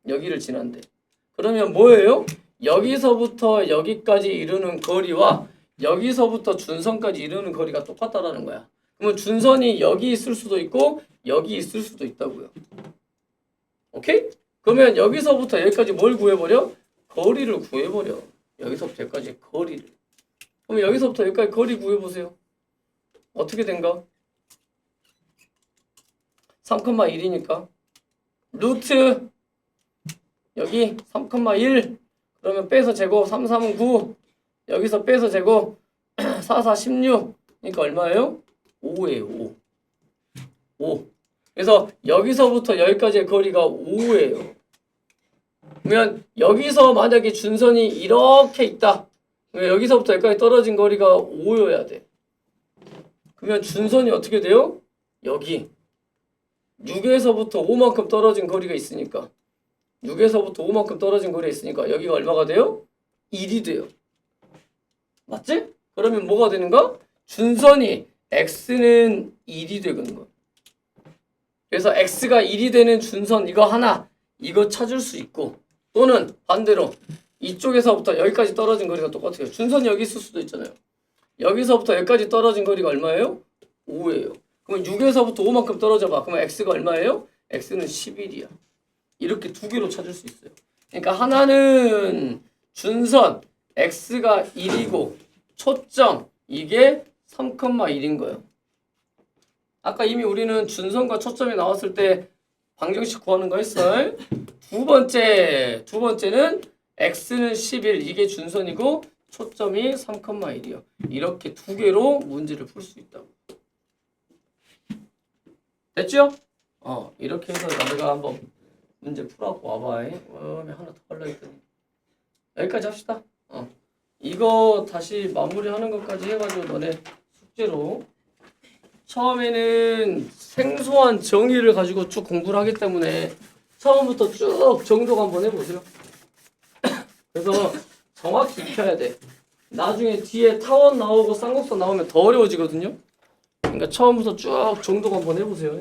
[SPEAKER 1] 여기를 지난대. 그러면 뭐예요? 여기서부터 여기까지 이르는 거리와 여기서부터 준선까지 이르는 거리가 똑같다라는 거야. 그러면 준선이 여기 있을 수도 있고 여기 있을 수도 있다고요. 오케이? 그러면 여기서부터 여기까지 뭘 구해버려? 거리를 구해버려. 여기서부터 여기까지 거리를. 그럼 여기서부터 여기까지 거리 구해보세요. 어떻게 된가? 3,1이니까 루트 여기 3,1 그러면 빼서 제곱 3, 3은 9 여기서 빼서 제곱 4, 4, 16 그러니까 얼마예요? 5예요. 5. 그래서 여기서부터 여기까지의 거리가 5예요. 그러면 여기서 만약에 준선이 이렇게 있다. 여기서부터 여기까지 떨어진 거리가 5여야 돼. 그러면 준선이 어떻게 돼요? 여기 6에서부터 5만큼 떨어진 거리가 있으니까 6에서부터 5만큼 떨어진 거리가 있으니까 여기가 얼마가 돼요? 1이 돼요. 맞지? 그러면 뭐가 되는가? 준선이 x는 1이 되는 거야. 그래서 x가 1이 되는 준선 이거 하나 이거 찾을 수 있고 또는 반대로 이쪽에서부터 여기까지 떨어진 거리가 똑같아요. 준선이 여기 있을 수도 있잖아요. 여기서부터 여기까지 떨어진 거리가 얼마예요? 5예요. 그럼 6에서부터 5만큼 떨어져 봐. 그러면 x가 얼마예요? x는 11이야. 이렇게 두 개로 찾을 수 있어요. 그러니까 하나는 준선 x가 1이고 초점 이게 3,1인 거예요. 아까 이미 우리는 준선과 초점이 나왔을 때 방정식 구하는 거 했어요. 두 번째는 x는 11 이게 준선이고 초점이 3,1이요. 이렇게 두 개로 문제를 풀 수 있다고. 됐죠? 이렇게 해서 내가 한번 문제 풀어갖고 와봐. 하나 더 하려 했더니 여기까지 합시다. 이거 다시 마무리하는 것까지 해가지고 너네 숙제로 처음에는 생소한 정의를 가지고 쭉 공부를 하기 때문에 처음부터 쭉 정독 한번 해보세요. 그래서 정확히 익혀야 돼. 나중에 뒤에 타원 나오고 쌍곡선 나오면 더 어려워지거든요. 그러니까 처음부터 쭉 정독 한번 해보세요.